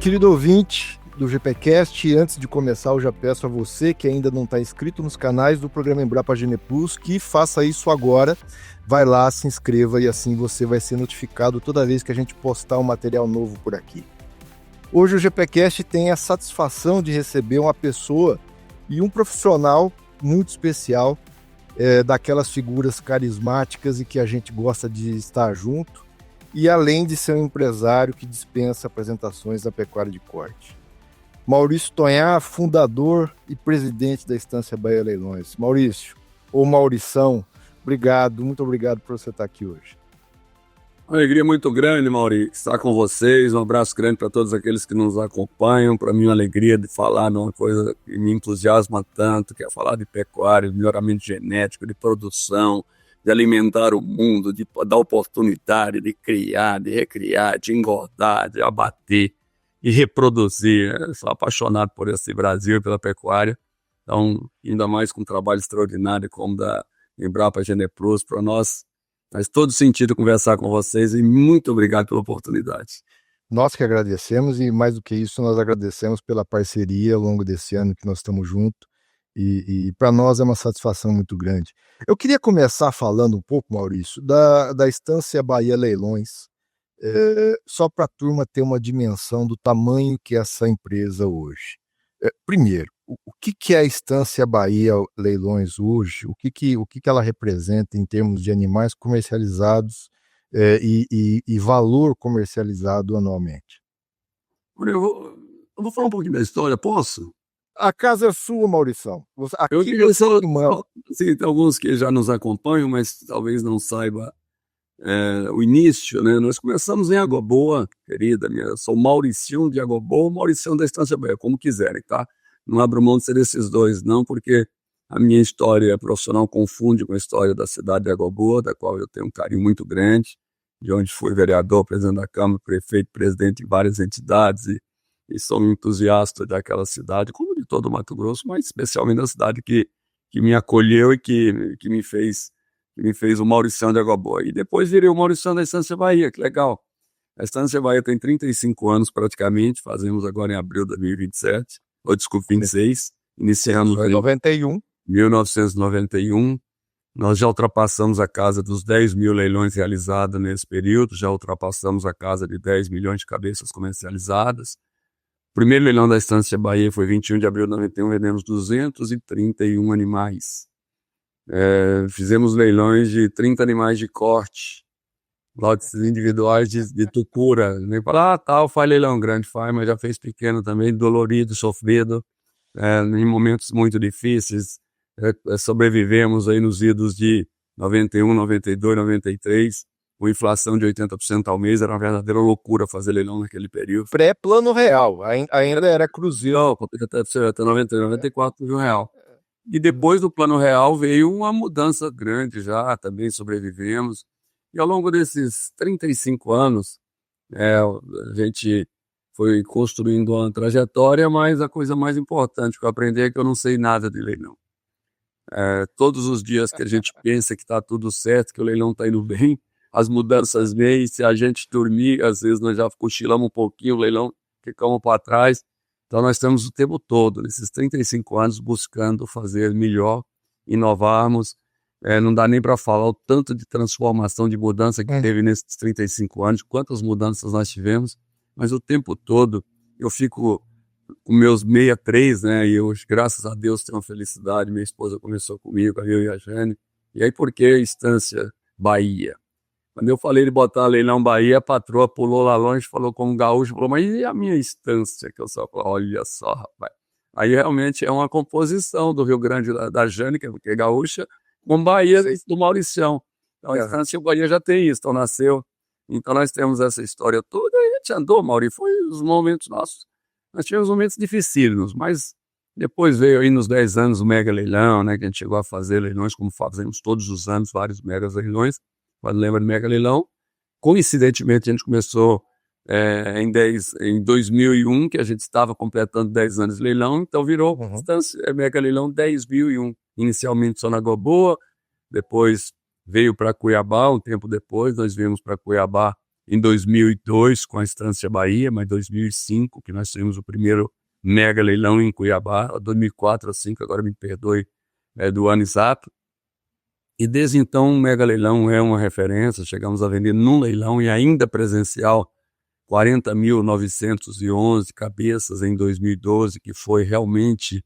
querido ouvinte do GPcast, antes de começar eu já peço a você que ainda não está inscrito nos canais do programa Embrapa Gene Plus que faça isso agora. Vai lá, se inscreva e assim você vai ser notificado toda vez que a gente postar um material novo por aqui. Hoje o GPcast tem a satisfação de receber uma pessoa e um profissional muito especial, daquelas figuras carismáticas e que a gente gosta de estar junto, e além de ser um empresário que dispensa apresentações da pecuária de corte. Maurício Tonhá, fundador e presidente da Estância Bahia Leilões. Maurício, ou Maurição, obrigado, muito obrigado por você estar aqui hoje. Uma alegria muito grande, Maurício, estar com vocês. Um abraço grande para todos aqueles que nos acompanham. Para mim é uma alegria de falar de uma coisa que me entusiasma tanto, que é falar de pecuária, de melhoramento genético, de produção, de alimentar o mundo, de dar oportunidade de criar, de recriar, de engordar, de abater e reproduzir. Eu sou apaixonado por esse Brasil e pela pecuária. Então, ainda mais com um trabalho extraordinário como da Embrapa Gene Plus, para nós faz todo sentido conversar com vocês e muito obrigado pela oportunidade. Nós que agradecemos e, mais do que isso, nós agradecemos pela parceria ao longo desse ano que nós estamos juntos e para nós é uma satisfação muito grande. Eu queria começar falando um pouco, Maurício, da Estância Bahia Leilões, só para a turma ter uma dimensão do tamanho que é essa empresa hoje. Primeiro, o que é a Estância Bahia Leilões hoje? O que ela representa em termos de animais comercializados e valor comercializado anualmente? Eu vou falar um pouquinho da história, posso? A casa é sua, Maurição. Eu queria só, assim, tem alguns que já nos acompanham, mas talvez não saiba o início, né? Nós começamos em Água Boa, querida minha. Eu sou Mauricião de Água Boa, Mauricião da Estância Bahia, como quiserem, tá? Não abro mão de ser esses dois, não, porque a minha história profissional confunde com a história da cidade de Água Boa, da qual eu tenho um carinho muito grande, de onde fui vereador, presidente da Câmara, prefeito, presidente de várias entidades, e sou um entusiasta daquela cidade, como de todo o Mato Grosso, mas especialmente da cidade que me acolheu e que me fez o Mauricião de Água Boa. E depois virei o Mauricião da Estância Bahia, que legal. A Estância Bahia tem 35 anos praticamente, fazemos agora em abril de 2027, ou desculpa, 26, iniciamos em 1991. Nós já ultrapassamos a casa dos 10 mil leilões realizados nesse período, já ultrapassamos a casa de 10 milhões de cabeças comercializadas. O primeiro leilão da Estância Bahia foi 21 de abril de 91, vendemos 231 animais. Fizemos leilões de 30 animais de corte, lotes individuais de tucura. Nem falar, tal, faz leilão grande, faz, mas já fez pequeno também, dolorido, sofrido, em momentos muito difíceis. Sobrevivemos aí nos idos de 91, 92, 93, com inflação de 80% ao mês, era uma verdadeira loucura fazer leilão naquele período. Pré-plano real, ainda era cruzeiro. Até 90, 94 mil real. E depois do plano real veio uma mudança grande já, também sobrevivemos. E ao longo desses 35 anos, a gente foi construindo uma trajetória, mas a coisa mais importante que eu aprendi é que eu não sei nada de leilão. Todos os dias que a gente pensa que está tudo certo, que o leilão está indo bem, as mudanças vêm, se a gente dormir, às vezes nós já cochilamos um pouquinho, o leilão ficamos para trás. Então nós estamos o tempo todo, nesses 35 anos, buscando fazer melhor, inovarmos. Não dá nem para falar o tanto de transformação, de mudança que teve nesses 35 anos, quantas mudanças nós tivemos, mas o tempo todo eu fico com meus 63, né? E hoje, graças a Deus, tenho uma felicidade. Minha esposa começou comigo, eu e a Jane. E aí, por que a Estância Bahia? Quando eu falei de botar leilão Bahia, a patroa pulou lá longe, falou como gaúcho, falou, mas e a minha estância? Que eu só falei, olha só, rapaz. Aí realmente é uma composição do Rio Grande da Jane, que é gaúcha, com Bahia do Mauricião. Então a Estância Bahia já tem isso, então nasceu. Então nós temos essa história toda, e a gente andou, Mauri, foi os momentos nossos. Nós tivemos momentos dificílimos, mas depois veio aí nos 10 anos o mega leilão, né, que a gente chegou a fazer leilões, como fazemos todos os anos, vários mega leilões. Quando lembra de mega leilão, coincidentemente a gente começou em 2001, que a gente estava completando 10 anos de leilão, então virou mega leilão 10.001, inicialmente só na Água Boa, depois veio para Cuiabá, um tempo depois nós viemos para Cuiabá em 2002 com a Estância Bahia, mas 2005 que nós tivemos o primeiro mega leilão em Cuiabá, 2004 ou 2005, agora me perdoe, do ano exato. E desde então o mega leilão é uma referência, chegamos a vender num leilão e ainda presencial 40.911 cabeças em 2012, que foi realmente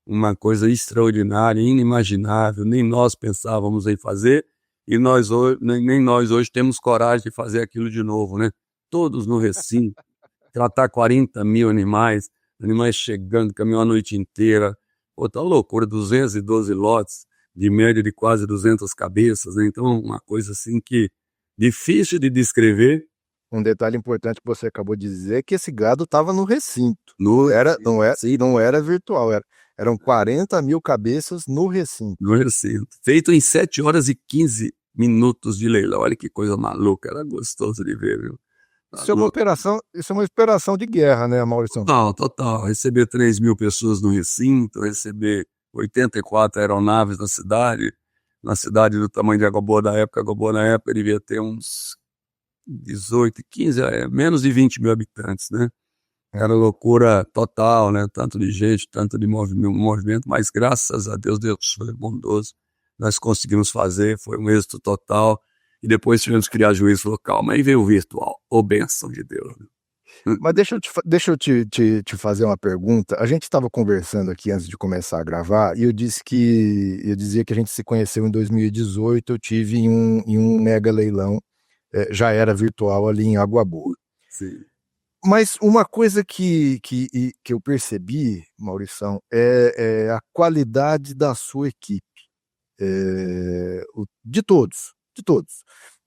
uma coisa extraordinária, inimaginável, nem nós pensávamos em fazer, e nós hoje, nem nós hoje temos coragem de fazer aquilo de novo, né? Todos no recinto, tratar 40 mil animais chegando, caminhou a noite inteira, outra loucura, 212 lotes, de média de quase 200 cabeças, né? Então uma coisa assim que difícil de descrever. Um detalhe importante que você acabou de dizer é que esse gado estava no recinto. Não era virtual, eram 40 mil cabeças no recinto. No recinto. Feito em 7 horas e 15 minutos de leilão. Olha que coisa maluca, era gostoso de ver, viu? Isso é uma operação de guerra, né, Maurício? Total. Receber 3 mil pessoas no recinto, receber 84 aeronaves na cidade do tamanho de Água Boa na época devia ter uns 18, 15, menos de 20 mil habitantes, né? Era loucura total, né? Tanto de gente, tanto de movimento, mas graças a Deus, Deus foi bondoso, nós conseguimos fazer, foi um êxito total, e depois tivemos que criar juízo local, mas aí veio o virtual, bênção de Deus. Mas deixa eu te fazer uma pergunta. A gente estava conversando aqui antes de começar a gravar, e eu dizia que a gente se conheceu em 2018, eu tive em um mega leilão, já era virtual ali em Água Boa. Sim. Mas uma coisa que eu percebi, Maurição, é a qualidade da sua equipe, de todos.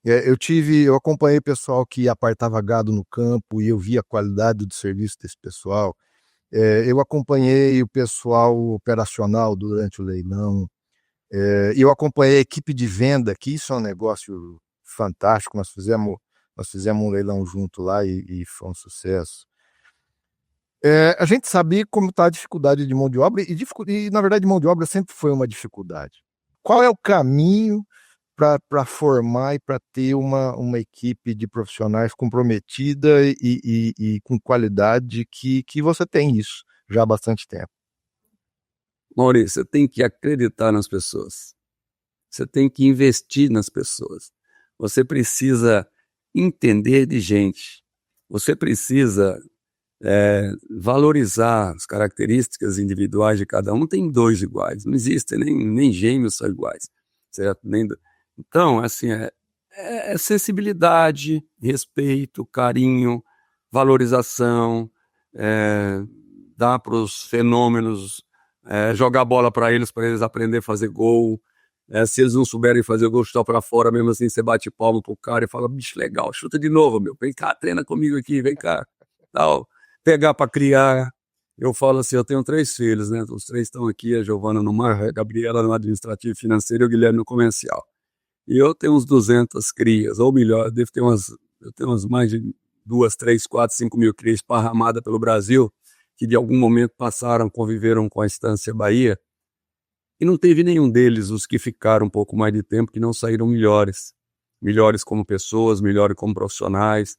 Eu acompanhei pessoal que apartava gado no campo e eu vi a qualidade do serviço desse pessoal. Eu acompanhei o pessoal operacional durante o leilão. Eu acompanhei a equipe de venda, que isso é um negócio fantástico. Nós fizemos um leilão junto lá e foi um sucesso. A gente sabia como está a dificuldade de mão de obra e, na verdade, mão de obra sempre foi uma dificuldade. Qual é o caminho para formar e para ter uma equipe de profissionais comprometida e com qualidade que você tem isso já há bastante tempo? Maurício, você tem que acreditar nas pessoas. Você tem que investir nas pessoas. Você precisa entender de gente. Você precisa valorizar as características individuais de cada um. Não tem dois iguais, não existem, nem gêmeos são iguais, certo? Então, assim, é sensibilidade, respeito, carinho, valorização, dar para os fenômenos, jogar bola para eles aprender a fazer gol. Se eles não souberem fazer gol, chutar para fora, mesmo assim, você bate palma pro cara e fala, bicho, legal, chuta de novo, meu, vem cá, treina comigo aqui, vem cá, tal. Pegar para criar. Eu falo assim, eu tenho 3 filhos, né? Os 3 estão aqui, a Giovana no mar, a Gabriela no administrativo e financeiro e o Guilherme no comercial. E eu tenho uns 200 crias, ou melhor, eu tenho umas mais de 2, 3, 4, 5 mil crias esparramadas pelo Brasil, que de algum momento conviveram com a Estância Bahia, e não teve nenhum deles, os que ficaram um pouco mais de tempo, que não saíram melhores como pessoas, melhores como profissionais.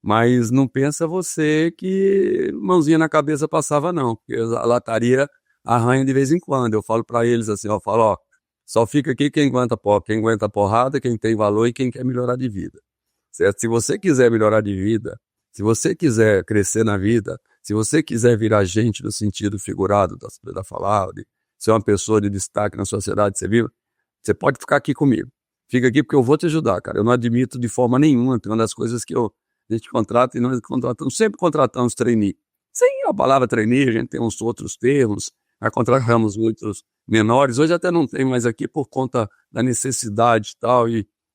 Mas não pensa você que mãozinha na cabeça passava, não, porque a lataria arranha de vez em quando. Eu falo para eles assim, só fica aqui quem aguenta porrada, quem tem valor e quem quer melhorar de vida. Certo? Se você quiser melhorar de vida, se você quiser crescer na vida, se você quiser virar gente no sentido figurado da palavra, de ser uma pessoa de destaque na sociedade que você vive, você pode ficar aqui comigo. Fica aqui porque eu vou te ajudar, cara. Eu não admito de forma nenhuma, tem uma das coisas que a gente contrata e nós sempre contratamos trainee. Sem a palavra trainee, a gente tem uns outros termos, nós contratamos muitos menores, hoje até não tem mais aqui por conta da necessidade e tal,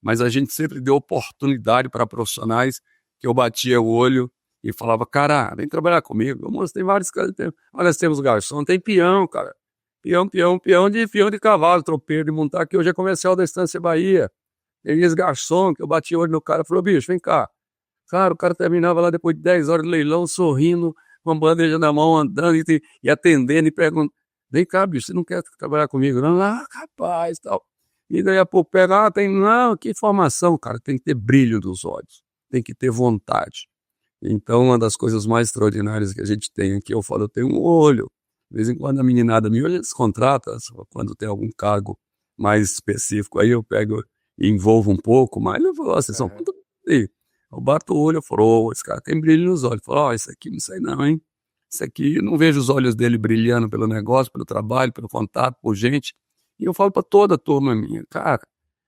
mas a gente sempre deu oportunidade para profissionais que eu batia o olho e falava, cara, vem trabalhar comigo. Moço, tem vários caras, olha, nós temos garçom, tem peão, cara. Peão de cavalo, tropeiro de montar, que hoje é comercial da Estância Bahia. Tem esse garçom que eu bati o olho no cara e falou, bicho, vem cá. Cara, o cara terminava lá depois de 10 horas de leilão, sorrindo, com uma bandeja na mão, andando e atendendo e perguntando, vem cá, bicho, você não quer trabalhar comigo? Não, rapaz, tal. E daí a pouco pega, não, que informação, cara, tem que ter brilho nos olhos. tem que ter vontade. Então, uma das coisas mais extraordinárias que a gente tem aqui, eu falo, eu tenho um olho. De vez em quando a meninada me olha, eles contratam, quando tem algum cargo mais específico, aí eu pego e envolvo um pouco, mas eu falo, vocês são muito... Eu bato o olho, eu falo, esse cara tem brilho nos olhos. Eu falo, isso aqui não sei não, hein? Isso aqui, eu não vejo os olhos dele brilhando pelo negócio, pelo trabalho, pelo contato, por gente. E eu falo para toda a turma minha, cara,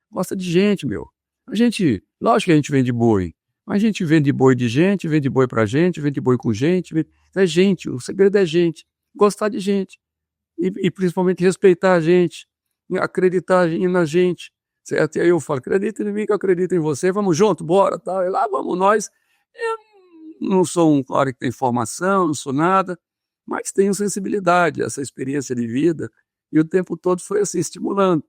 gosta de gente, meu. A gente, lógico que a gente vende boi, mas a gente vende boi de gente, vende boi pra gente, vende boi com gente, é gente, o segredo é gente, gostar de gente. E principalmente respeitar a gente, acreditar na gente, certo? E aí eu falo, acredita em mim que eu acredito em você, vamos junto, bora, tal, e lá vamos nós. Eu não sou um cara que tem formação, não sou nada, mas tenho sensibilidade, essa experiência de vida, e o tempo todo foi assim, estimulando.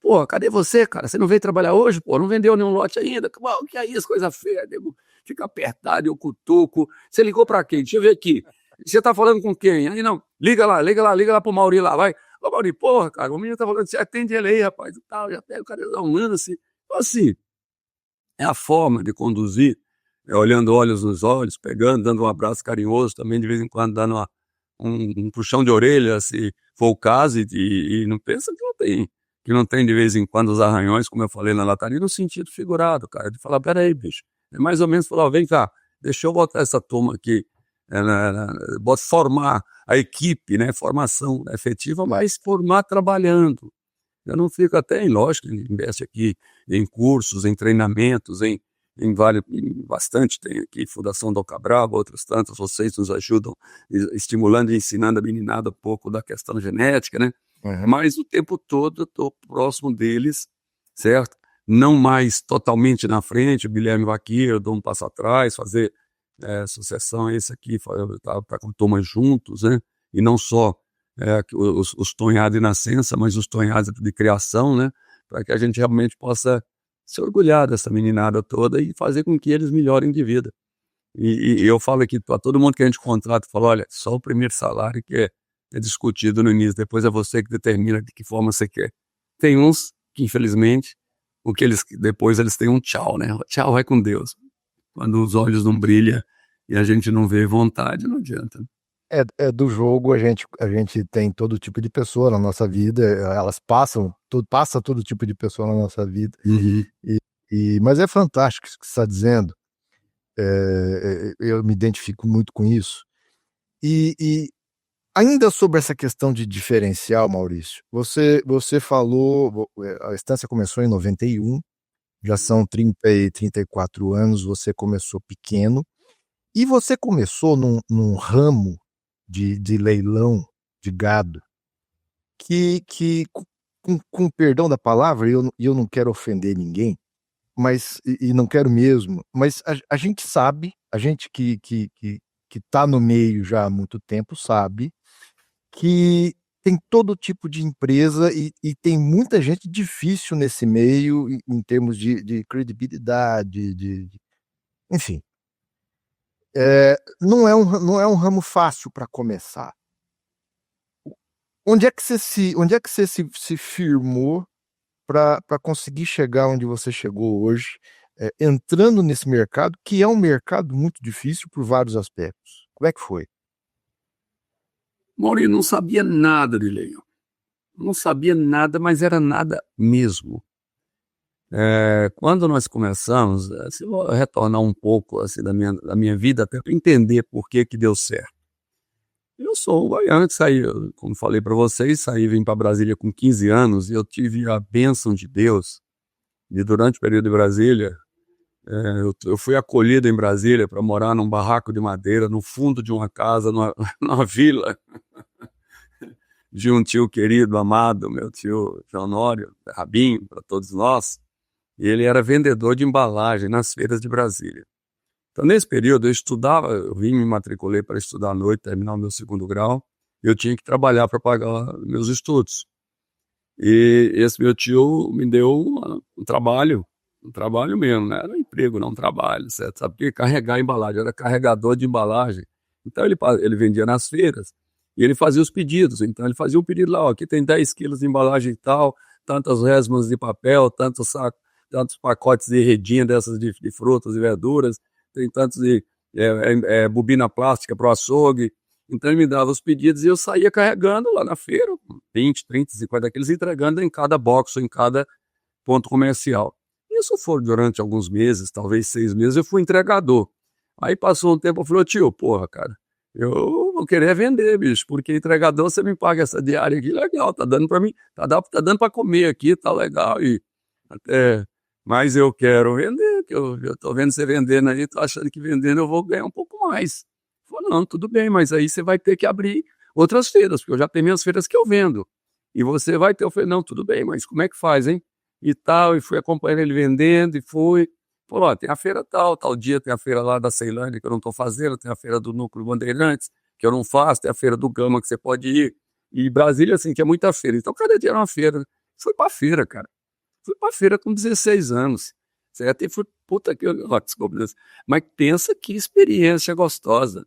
Pô, cadê você, cara? Você não veio trabalhar hoje? Pô, não vendeu nenhum lote ainda? O que é isso? Coisa feia, nego. Fica apertado, eu cutuco. Você ligou pra quem? Deixa eu ver aqui. Você tá falando com quem? Aí não, liga lá pro Mauri lá, vai. Ô, Mauri, porra, cara, o menino tá falando, você atende ele aí, rapaz, e tal, já pega o cara, dá um lance. Então, assim, é a forma de conduzir, olhando olhos nos olhos, pegando, dando um abraço carinhoso, também de vez em quando dando um puxão de orelha, se for o caso, e não pensa que não tem de vez em quando os arranhões, como eu falei na lataria, no sentido figurado, cara, de falar, peraí, bicho, é mais ou menos falar, vem cá, deixa eu botar essa turma aqui, formar a equipe, né, formação efetiva, mas formar trabalhando. Eu não fico até, lógico, investe aqui em cursos, em treinamentos, em bastante, tem aqui Fundação Dom Cabral, outras tantas, vocês nos ajudam, estimulando e ensinando a meninada um pouco da questão genética, né? Uhum. Mas o tempo todo eu estou próximo deles, certo? Não mais totalmente na frente, o Guilherme Vaqueiro, eu dou um passo atrás, fazer sucessão, esse aqui, para com a turma juntos, né? E não só os tonhados de nascença, mas os tonhados de criação, né? Para que a gente realmente possa se orgulhar dessa meninada toda e fazer com que eles melhorem de vida. E eu falo aqui para todo mundo que a gente contrata, falo, olha, só o primeiro salário que é discutido no início, depois é você que determina de que forma você quer. Tem uns que, infelizmente, depois eles têm um tchau, né? Tchau, vai com Deus. Quando os olhos não brilham e a gente não vê vontade, não adianta. Do jogo, a gente tem todo tipo de pessoa na nossa vida, elas passa todo tipo de pessoa na nossa vida, Uhum. mas é fantástico isso que você está dizendo, eu me identifico muito com isso. E ainda sobre essa questão de diferencial, Maurício, você falou, a Estância começou em 91, já são 34 anos, você começou pequeno, e você começou num ramo de leilão de gado que com perdão da palavra, eu não quero ofender ninguém, mas e não quero mesmo, mas a gente sabe, a gente que tá no meio já há muito tempo sabe que tem todo tipo de empresa e tem muita gente difícil nesse meio em termos de credibilidade, enfim. Não é um ramo fácil para começar. Onde é que você se firmou para conseguir chegar onde você chegou hoje, entrando nesse mercado, que é um mercado muito difícil por vários aspectos? Como é que foi? Maurício, não sabia nada de leilão. Não sabia nada, mas era nada mesmo. Quando nós começamos, se eu vou retornar um pouco assim, da minha vida, até para entender por que deu certo. Eu sou um baiano que saí, como falei para vocês, vim para Brasília com 15 anos e eu tive a bênção de Deus. E durante o período de Brasília, eu fui acolhido em Brasília para morar num barraco de madeira, no fundo de uma casa, numa vila, de um tio querido, amado, meu tio João Honório, Rabinho, para todos nós. E ele era vendedor de embalagem nas feiras de Brasília. Então, nesse período, eu me matriculei para estudar à noite, terminar o meu 2º grau, e eu tinha que trabalhar para pagar meus estudos. E esse meu tio me deu um trabalho mesmo, não era um emprego, não, um trabalho, certo? Sabe porque carregar embalagem, eu era carregador de embalagem. Então, ele vendia nas feiras, e ele fazia os pedidos. Então, ele fazia um pedido lá, ó, aqui tem 10 quilos de embalagem e tal, tantas resmas de papel, tanto saco, tantos pacotes de redinha dessas de frutas e verduras, tem tantos de bobina plástica para o açougue. Então ele me dava os pedidos e eu saía carregando lá na feira, 20, 30, 50 quilos, entregando em cada box, em cada ponto comercial. Isso foi durante alguns meses, talvez 6 meses, eu fui entregador. Aí passou um tempo, eu falei, tio, porra, cara, eu vou querer vender, bicho, porque entregador você me paga essa diária aqui, legal, tá dando para mim, tá dando para comer aqui, tá legal, mas eu quero vender, que eu tô vendo você vendendo aí, tô achando que vendendo eu vou ganhar um pouco mais. Falei, não, tudo bem, mas aí você vai ter que abrir outras feiras, porque eu já tenho minhas feiras que eu vendo. E você vai ter, eu falei, não, tudo bem, mas como é que faz, hein? E tal, e fui acompanhando ele vendendo, e fui. Falou, ó, tem a feira tal dia tem a feira lá da Ceilândia, que eu não estou fazendo, tem a feira do Núcleo Bandeirantes, que eu não faço, tem a feira do Gama, que você pode ir. E Brasília, assim, que é muita feira. Então, cada dia era uma feira. Fui pra feira, cara. Fui pra feira com 16 anos. Certo? E fui, puta que... desculpa, mas pensa que experiência gostosa.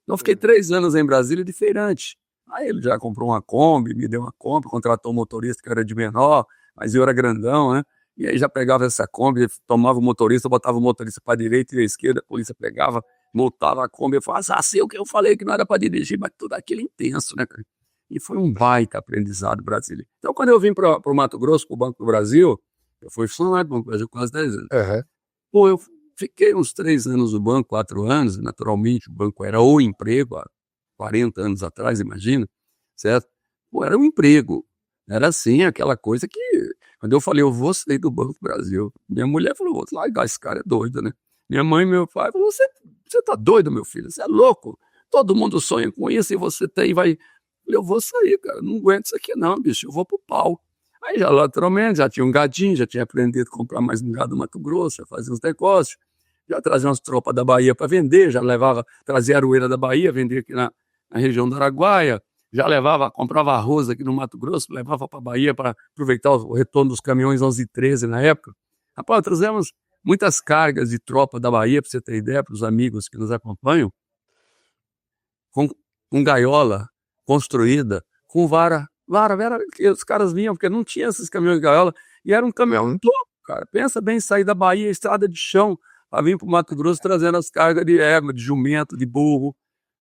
Então, fiquei 3 anos em Brasília de feirante. Aí ele já comprou uma Kombi, me deu uma Kombi, contratou um motorista que era de menor, mas eu era grandão, né? E aí já pegava essa Kombi, tomava o motorista, botava o motorista para a direita e a esquerda, a polícia pegava, multava a Kombi, eu falava, sei o que eu falei que não era para dirigir, mas tudo aquilo intenso, né, cara? E foi um baita aprendizado brasileiro. Então, quando eu vim para o Mato Grosso, para o Banco do Brasil, eu fui funcionário do Banco do Brasil quase 10 anos. Uhum. Pô, eu fiquei uns 3 anos no banco, 4 anos, naturalmente o banco era o emprego, há 40 anos atrás, imagina, certo? Pô, era um emprego, era assim, aquela coisa que, quando eu falei, eu vou sair do Banco do Brasil, minha mulher falou, vou largar, esse cara é doido, né? Minha mãe e meu pai falaram, você tá doido, meu filho, você é louco, todo mundo sonha com isso e você vai... Eu vou sair, cara, não aguento isso aqui não, bicho, eu vou pro pau. Aí já lateralmente, já tinha um gadinho, já tinha aprendido a comprar mais um gado do Mato Grosso, já fazia uns negócios, já trazia umas tropas da Bahia para vender, já trazia aroeira da Bahia, vendia aqui na região do Araguaia, já comprava arroz aqui no Mato Grosso, levava para a Bahia para aproveitar o retorno dos caminhões 11 e 13 na época. Rapaz, trazemos muitas cargas de tropa da Bahia, para você ter ideia, para os amigos que nos acompanham, com gaiola construída, com vara, os caras vinham, porque não tinha esses caminhões de gaiola, e era um caminhão louco, cara. Pensa bem, sair da Bahia, estrada de chão, para vir para o Mato Grosso trazendo as cargas de égua, de jumento, de burro.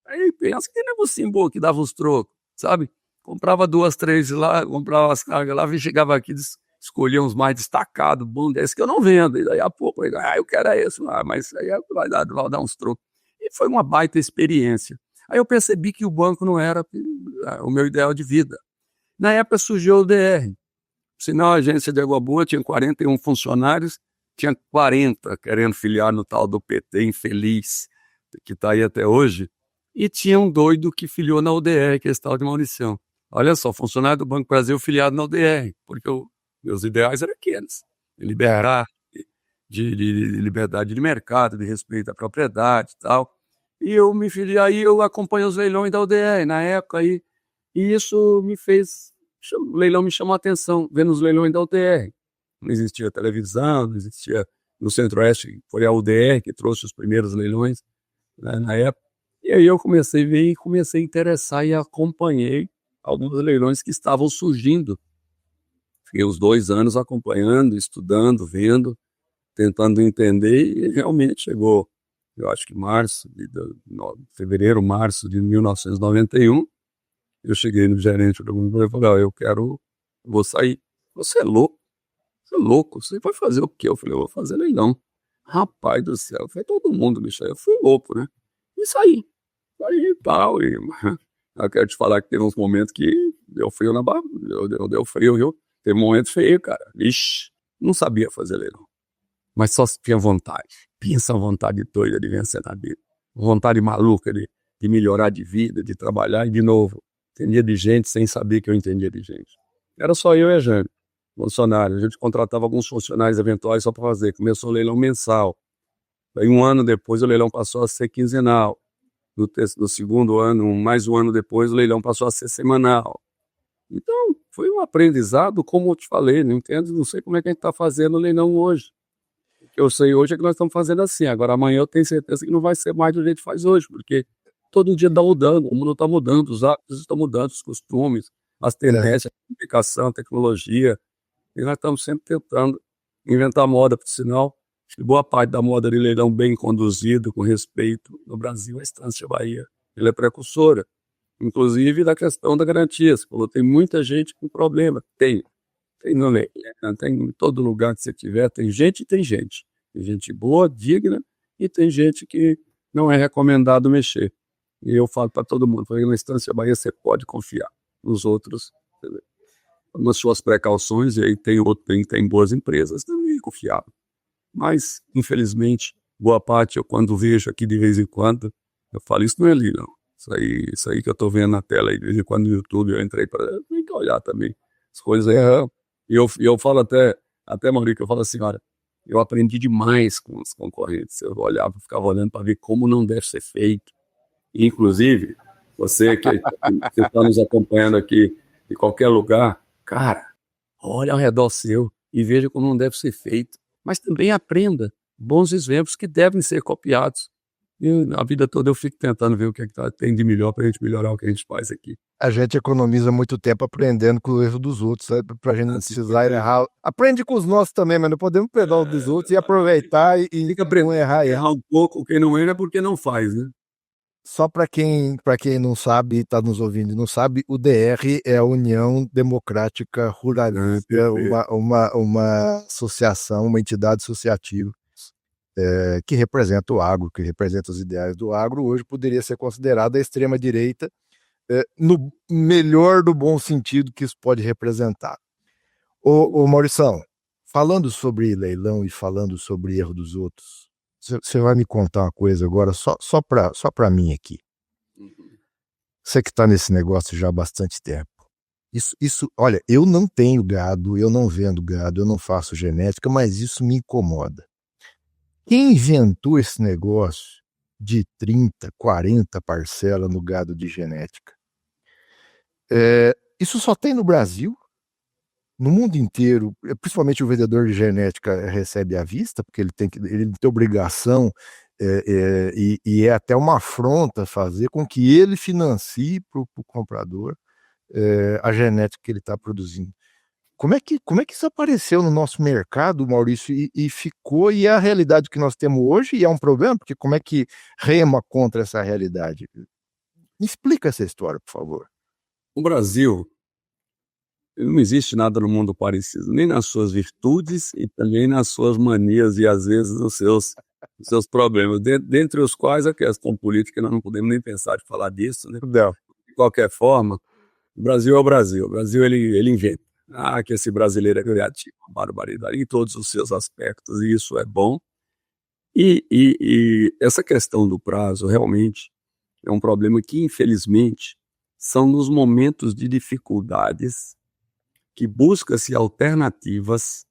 Aí pensa que negocinho bom que dava uns trocos, sabe? Comprava 2, 3 lá, comprava as cargas lá, chegava aqui, escolhia uns mais destacados, bom, desse que eu não vendo. E daí a pouco, eu quero esse, mas aí vai dar uns trocos. E foi uma baita experiência. Aí eu percebi que o banco não era o meu ideal de vida. Na época surgiu o DR. Sinal, a agência de Água Boa tinha 41 funcionários, tinha 40 querendo filiar no tal do PT infeliz, que está aí até hoje, e tinha um doido que filiou na UDR, que é esse tal de Mauricião. Olha só, funcionário do Banco Brasil filiado na UDR, porque meus ideais eram aqueles, de liberar, de liberdade de mercado, de respeito à propriedade e tal. E eu me filiei, aí eu acompanhei os leilões da UDR na época, e isso me fez... O leilão me chamou a atenção, vendo os leilões da UDR. Não existia televisão, não existia no Centro-Oeste, foi a UDR que trouxe os primeiros leilões, né, na época. E aí eu comecei a ver e comecei a interessar e acompanhei alguns leilões que estavam surgindo. Fiquei uns 2 anos acompanhando, estudando, vendo, tentando entender, e realmente chegou, eu acho que fevereiro, março de 1991, eu cheguei no gerente do banco e falei, vou sair. Você é louco? Você é louco? Você vai fazer o quê? Eu falei, eu vou fazer leilão. Rapaz do céu, foi todo mundo, bicho. Eu fui louco, né? E saí e tal. Eu quero te falar que teve uns momentos que deu frio na barra, deu frio, viu? Teve um momento feio, cara. Ixi, não sabia fazer leilão. Mas só tinha vontade. Pensa a vontade doida de vencer na vida. Vontade maluca de melhorar de vida, de trabalhar e de novo. Entendia de gente sem saber que eu entendia de gente. Era só eu e a Jane, funcionário. A gente contratava alguns funcionários eventuais só para fazer. Começou o leilão mensal. Aí 1 ano depois o leilão passou a ser quinzenal. No segundo ano, mais um ano depois, o leilão passou a ser semanal. Então, foi um aprendizado, como eu te falei, não sei como é que a gente está fazendo o leilão hoje. O que eu sei hoje é que nós estamos fazendo assim. Agora, amanhã eu tenho certeza que não vai ser mais do jeito que faz hoje, porque todo dia está mudando, o mundo está mudando, os hábitos estão mudando, os costumes, as tendências, a comunicação, a tecnologia, e nós estamos sempre tentando inventar moda, por sinal. Boa parte da moda de leilão bem conduzido, com respeito, no Brasil, é a Estância Bahia. Ele é precursora, inclusive da questão da garantia. Você falou, tem muita gente com problema. Tem no leilão, tem em todo lugar que você tiver, tem gente e tem gente. Tem gente boa, digna, e tem gente que não é recomendado mexer. E eu falo para todo mundo, na Estância Bahia você pode confiar. Nos outros, nas suas precauções, e aí tem boas empresas também é confiável. Mas, infelizmente, boa parte, eu quando vejo aqui de vez em quando, eu falo, isso não é ali, não. Isso aí que eu estou vendo na tela aí, de vez em quando no YouTube, eu entrei para... Tem que olhar também. As coisas erram. E eu falo até Maurício, eu falo assim, olha, eu aprendi demais com os concorrentes. Eu ficava olhando para ver como não deve ser feito. Inclusive, você que está nos acompanhando aqui de qualquer lugar, cara, olha ao redor seu e veja como não deve ser feito. Mas também aprenda bons exemplos que devem ser copiados. E a vida toda eu fico tentando ver o que tem de melhor para a gente melhorar o que a gente faz aqui. A gente economiza muito tempo aprendendo com o erro dos outros, sabe? Pra gente não precisar errar. Aprende com os nossos também, mas não podemos pegar os dos outros e aproveitar e não errar. Errar um pouco, quem não erra é porque não faz, né? Só para quem não sabe, está nos ouvindo e não sabe, o DR é a União Democrática Ruralista, uma associação, uma entidade associativa que representa o agro, que representa os ideais do agro. Hoje poderia ser considerada a extrema-direita, no melhor do bom sentido que isso pode representar. Ô Maurição, falando sobre leilão e falando sobre erro dos outros, você vai me contar uma coisa agora, só para mim aqui. Você que está nesse negócio já há bastante tempo. Isso, olha, eu não tenho gado, eu não vendo gado, eu não faço genética, mas isso me incomoda. Quem inventou esse negócio de 30, 40 parcelas no gado de genética? Isso só tem no Brasil? No mundo inteiro, principalmente o vendedor de genética recebe à vista, porque ele tem obrigação, e é até uma afronta fazer com que ele financie para o comprador a genética que ele está produzindo. Como é que isso apareceu no nosso mercado, Maurício, e ficou, e é a realidade que nós temos hoje, e é um problema, porque como é que rema contra essa realidade? Me explica essa história, por favor. O Brasil, não existe nada no mundo parecido, nem nas suas virtudes e também nas suas manias e, às vezes, nos seus problemas, dentre os quais a questão política, nós não podemos nem pensar de falar disso, né? Não. De qualquer forma, o Brasil é o Brasil. O Brasil, ele inventa. Que esse brasileiro é criativo, uma barbaridade, em todos os seus aspectos, e isso é bom. E essa questão do prazo, realmente, é um problema que, infelizmente, são nos momentos de dificuldades que busca-se alternativas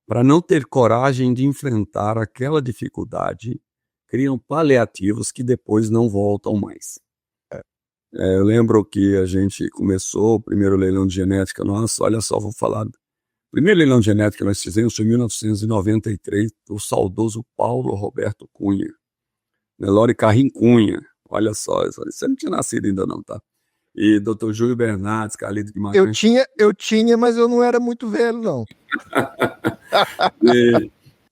para não ter coragem de enfrentar aquela dificuldade, criam paliativos que depois não voltam mais. Eu lembro que a gente começou o primeiro leilão de genética nosso, olha só, vou falar. O primeiro leilão de genética que nós fizemos foi em 1993, o saudoso Paulo Roberto Cunha, Nelore Carrim Cunha, olha só, você não tinha nascido ainda não, tá? E Dr. Júlio Bernardes, Carlito Guimarães. Eu tinha, mas eu não era muito velho, não.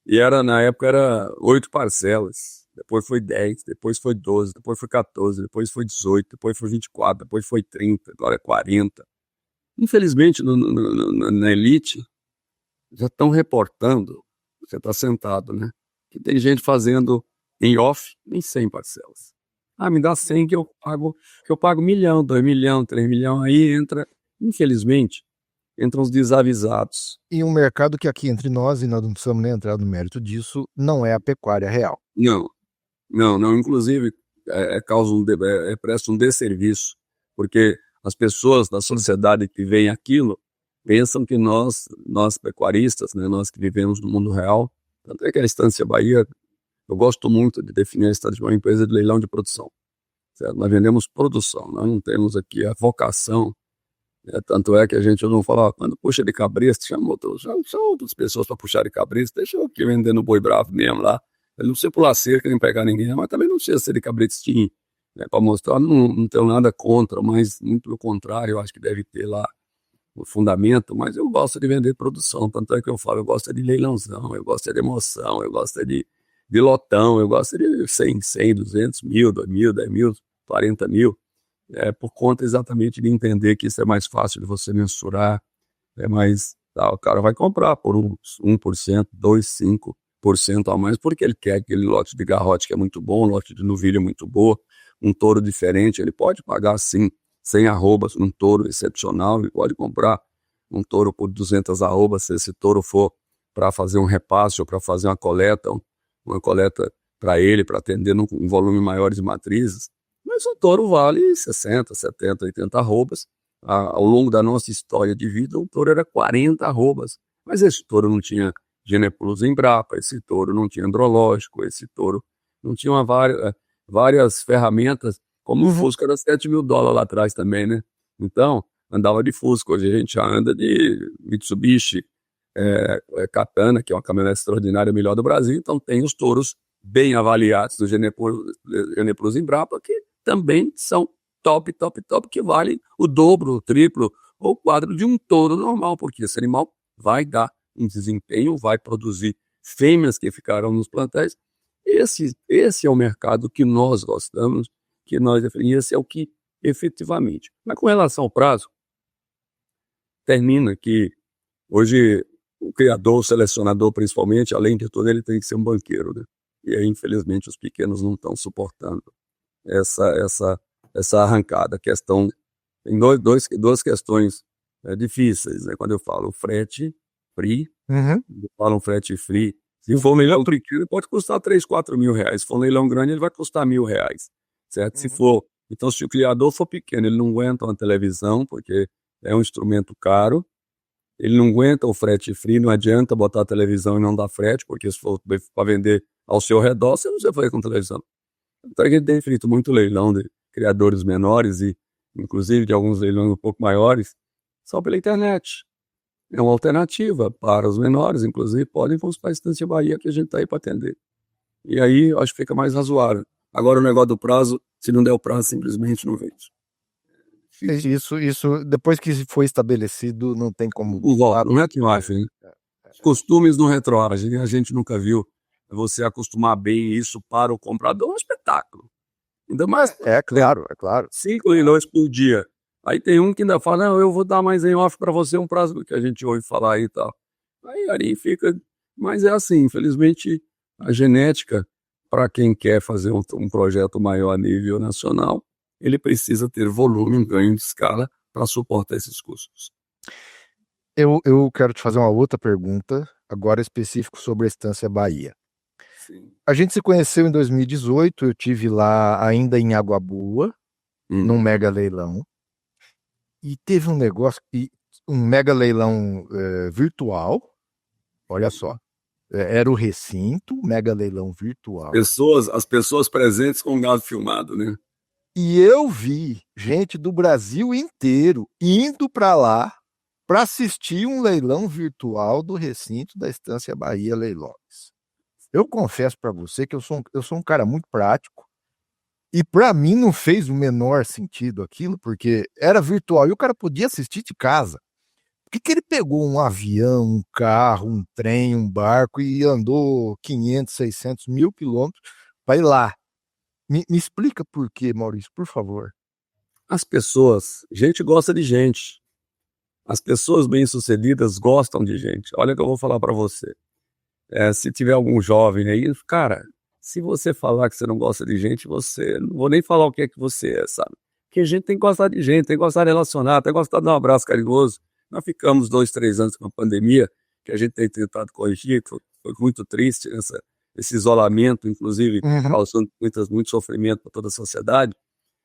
e na época era 8 parcelas. Depois foi 10, depois foi 12, depois foi 14, depois foi 18, depois foi 24, depois foi 30, agora é 40. Infelizmente, na elite, já estão reportando, você está sentado, né? Que tem gente fazendo em off em 100 parcelas. Me dá 100 que eu pago 1 milhão, 2 milhões, 3 milhões, aí infelizmente, entram os desavisados. E um mercado que aqui entre nós, e nós não precisamos nem entrar no mérito disso, não é a pecuária real. Não, inclusive presta um desserviço, porque as pessoas da sociedade que veem aquilo pensam que nós pecuaristas, né, nós que vivemos no mundo real, tanto é que a Estância Bahia, eu gosto muito de definir a Estância Bahia uma empresa de leilão de produção, certo? Nós vendemos produção, nós não temos aqui a vocação, tanto é que a gente não fala, quando puxa de cabresto, chama outras pessoas para puxar de cabresto, deixa eu aqui vendendo boi bravo mesmo lá. Ele não precisa pular cerca nem pegar ninguém, mas também não precisa ser de cabretinho, né, para mostrar, não tenho nada contra, mas muito pelo contrário, eu acho que deve ter lá o fundamento, mas eu gosto de vender produção, tanto é que eu falo, eu gosto de leilãozão, eu gosto de emoção, eu gosto de lotão, eu gosto de 100, 200 mil, 2 mil, 10 mil, 40 mil, por conta exatamente de entender que isso é mais fácil de você mensurar, o cara vai comprar por 1%, 2, 5% a mais, porque ele quer aquele lote de garrote que é muito bom, um lote de novilha muito boa, um touro diferente, ele pode pagar sim 100 arrobas num touro excepcional, ele pode comprar um touro por 200 arrobas, se esse touro for para fazer um repasse ou para fazer uma coleta para ele, para atender um volume maior de matrizes, mas o touro vale 60, 70, 80 arrobas. Ao longo da nossa história de vida, o touro era 40 arrobas, mas esse touro não tinha Geneplus Embrapa, esse touro não tinha andrológico, esse touro não tinha várias ferramentas, como o Fusca era 7 mil dólares lá atrás também, né? Então, andava de Fusca, hoje a gente já anda de Mitsubishi, Katana, que é uma caminhonete extraordinária, melhor do Brasil, então tem os touros bem avaliados do Geneplus Embrapa, que também são top, que valem o dobro, o triplo ou o quádruplo de um touro normal, porque esse animal vai dar um desempenho, vai produzir fêmeas que ficarão nos plantéis. Esse é o mercado que nós gostamos, que nós definimos, esse é o que efetivamente. Mas com relação ao prazo, termina que hoje o criador, o selecionador principalmente, além de tudo, ele tem que ser um banqueiro, né? E aí, infelizmente, os pequenos não estão suportando essa arrancada. Tem duas questões difíceis, né? Quando eu falo frete free, eu falo frete free, se for um leilão pequeno, pode custar 3, 4 mil reais. Se for um leilão grande, ele vai custar R$1.000, certo? Então, se o criador for pequeno, ele não aguenta uma televisão, porque é um instrumento caro, ele não aguenta o frete free, não adianta botar a televisão e não dar frete, porque se for para vender ao seu redor, você não vai fazer com televisão. Então, a gente tem feito muito leilão de criadores menores e, inclusive, de alguns leilões um pouco maiores, só pela internet. É uma alternativa para os menores, inclusive, podem ir para a Estância Bahia, que a gente está aí para atender. E aí, acho que fica mais razoável. Agora, o negócio do prazo, se não der o prazo, simplesmente não vende. Isso, depois que foi estabelecido, não tem como... Não é que eu acho, hein? Costumes não retroagem, a gente nunca viu você acostumar bem isso para o comprador, é um espetáculo. Ainda mais... É claro. 5 leilões por dia. Aí tem um que ainda fala, não, eu vou dar mais em off para você, um prazo que a gente ouve falar aí e tal. Aí fica... Mas é assim, infelizmente, a genética, para quem quer fazer um projeto maior a nível nacional, ele precisa ter volume, um ganho de escala para suportar esses custos. Eu quero te fazer uma outra pergunta, agora específico sobre a Estância Bahia. Sim. A gente se conheceu em 2018, eu tive lá ainda em Água Boa, num mega leilão, e teve um negócio, um mega leilão virtual, olha só, era o recinto, mega leilão virtual. As pessoas presentes com o gado filmado, né? E eu vi gente do Brasil inteiro indo para lá para assistir um leilão virtual do recinto da Estância Bahia Leilões. Eu confesso para você que eu sou um cara muito prático e para mim não fez o menor sentido aquilo, porque era virtual e o cara podia assistir de casa. Por que ele pegou um avião, um carro, um trem, um barco e andou 500, 600, 1.000 quilômetros para ir lá? Me explica por quê, Maurício, por favor. Gente gosta de gente. As pessoas bem-sucedidas gostam de gente. Olha o que eu vou falar para você. Se tiver algum jovem aí, cara, se você falar que você não gosta de gente, não vou nem falar o que é que você é, sabe? Porque a gente tem que gostar de gente, tem que gostar de relacionar, tem que gostar de dar um abraço carinhoso. Nós ficamos 2, 3 anos com a pandemia, que a gente tem tentado corrigir, foi muito triste esse isolamento, inclusive, causando muito sofrimento para toda a sociedade.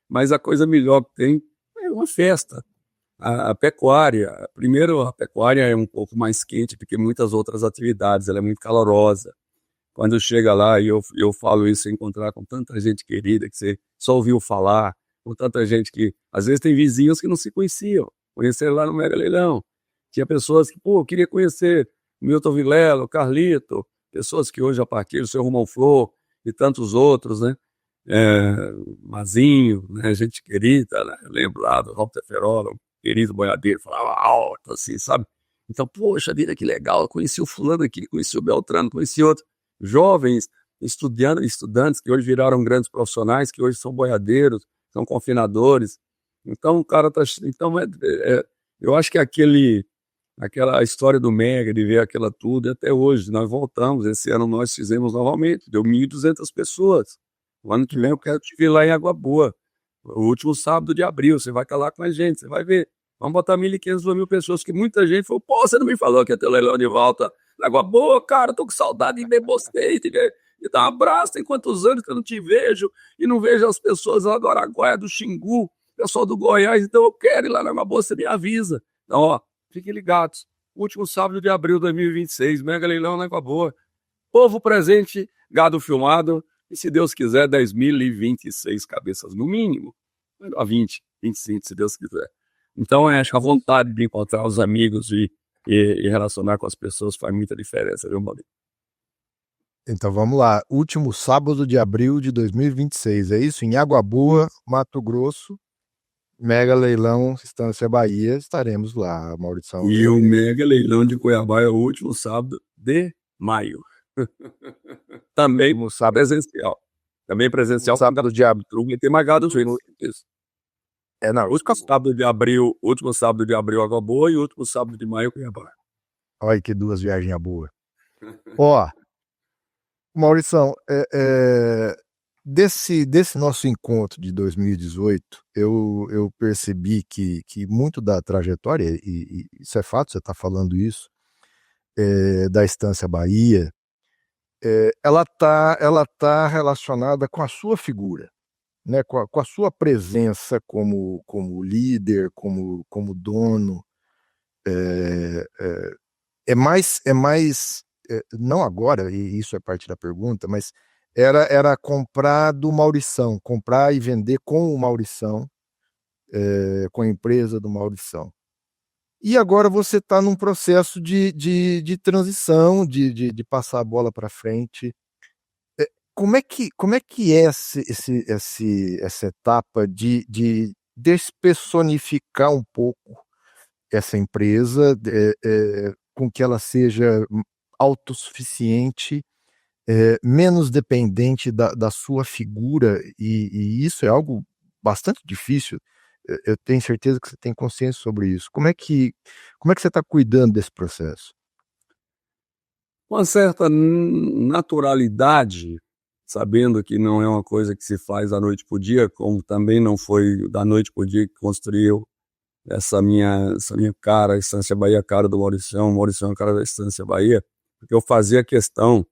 Mas a coisa melhor que tem é uma festa. A pecuária, primeiro, a pecuária é um pouco mais quente do que muitas outras atividades, ela é muito calorosa. Quando chega lá, e eu falo isso, encontrar com tanta gente querida que você só ouviu falar, com tanta gente que, às vezes, tem vizinhos que não se conheceram lá no Mega Leilão. Tinha pessoas que, eu queria conhecer o Milton Vilela, o Carlito, pessoas que hoje, a partir do seu Romão Flor e tantos outros, né? Mazinho, né? Gente querida, né? Eu lembro lá do Walter Ferola, querido boiadeiro, falava alto, assim, sabe? Então, poxa vida, que legal, eu conheci o fulano aqui, conheci o Beltrano, conheci outro. Jovens, estudantes que hoje viraram grandes profissionais, que hoje são boiadeiros, são confinadores. Então, o cara tá... Então, eu acho que aquela história do Mega, de ver aquela tudo, e até hoje, nós voltamos, esse ano nós fizemos novamente, deu 1.200 pessoas. O ano que vem eu quero te ver lá em Água Boa, o último sábado de abril, você vai estar lá com a gente, você vai ver. Vamos botar 1.500, 2.000 pessoas, que muita gente falou, pô, você não me falou que ia ter leilão de volta na Água Boa, cara, tô com saudade de ver você, de dar um abraço, tem quantos anos que eu não te vejo, e não vejo as pessoas lá do Araguaia, do Xingu, pessoal do Goiás, então eu quero ir lá na Água Boa, você me avisa. Então, ó, fiquem ligados, último sábado de abril de 2026, mega leilão na Água Boa, povo presente, gado filmado, e se Deus quiser, 10.026 cabeças no mínimo, a 20, 25, se Deus quiser. Então, acho que a vontade de encontrar os amigos e relacionar com as pessoas faz muita diferença, viu, Maurício? Então vamos lá, último sábado de abril de 2026, é isso? Em Água Boa, Mato Grosso, mega leilão Estância Bahia, estaremos lá, Maurição. E o mega leilão de Cuiabá é o último sábado de maio. Também presencial. Também presencial, sábado de abril. E tem mais gado isso. Não, último sábado de abril, Água Boa, e último sábado de maio, Cuiabá. Olha que duas viagens boas. Ó, Maurição, desse nosso encontro de 2018, eu percebi que muito da trajetória, e isso é fato, você está falando isso, da Estância Bahia, ela tá relacionada com a sua figura, né? Com a sua presença como líder, como dono. É mais, não agora, e isso é parte da pergunta, mas era comprar do Maurição, comprar e vender com o Maurição, com a empresa do Maurição. E agora você está num processo de transição, de passar a bola para frente. Como é que é essa etapa de despersonificar um pouco essa empresa, com que ela seja autossuficiente, menos dependente da sua figura, e isso é algo bastante difícil. Eu tenho certeza que você tem consciência sobre isso. Como é que você está cuidando desse processo? Uma certa naturalidade, sabendo que não é uma coisa que se faz da noite para o dia, como também não foi da noite para o dia que construiu essa minha cara, a Estância Bahia, cara do Maurição, o Maurição é a cara da Estância Bahia, porque eu fazia questão,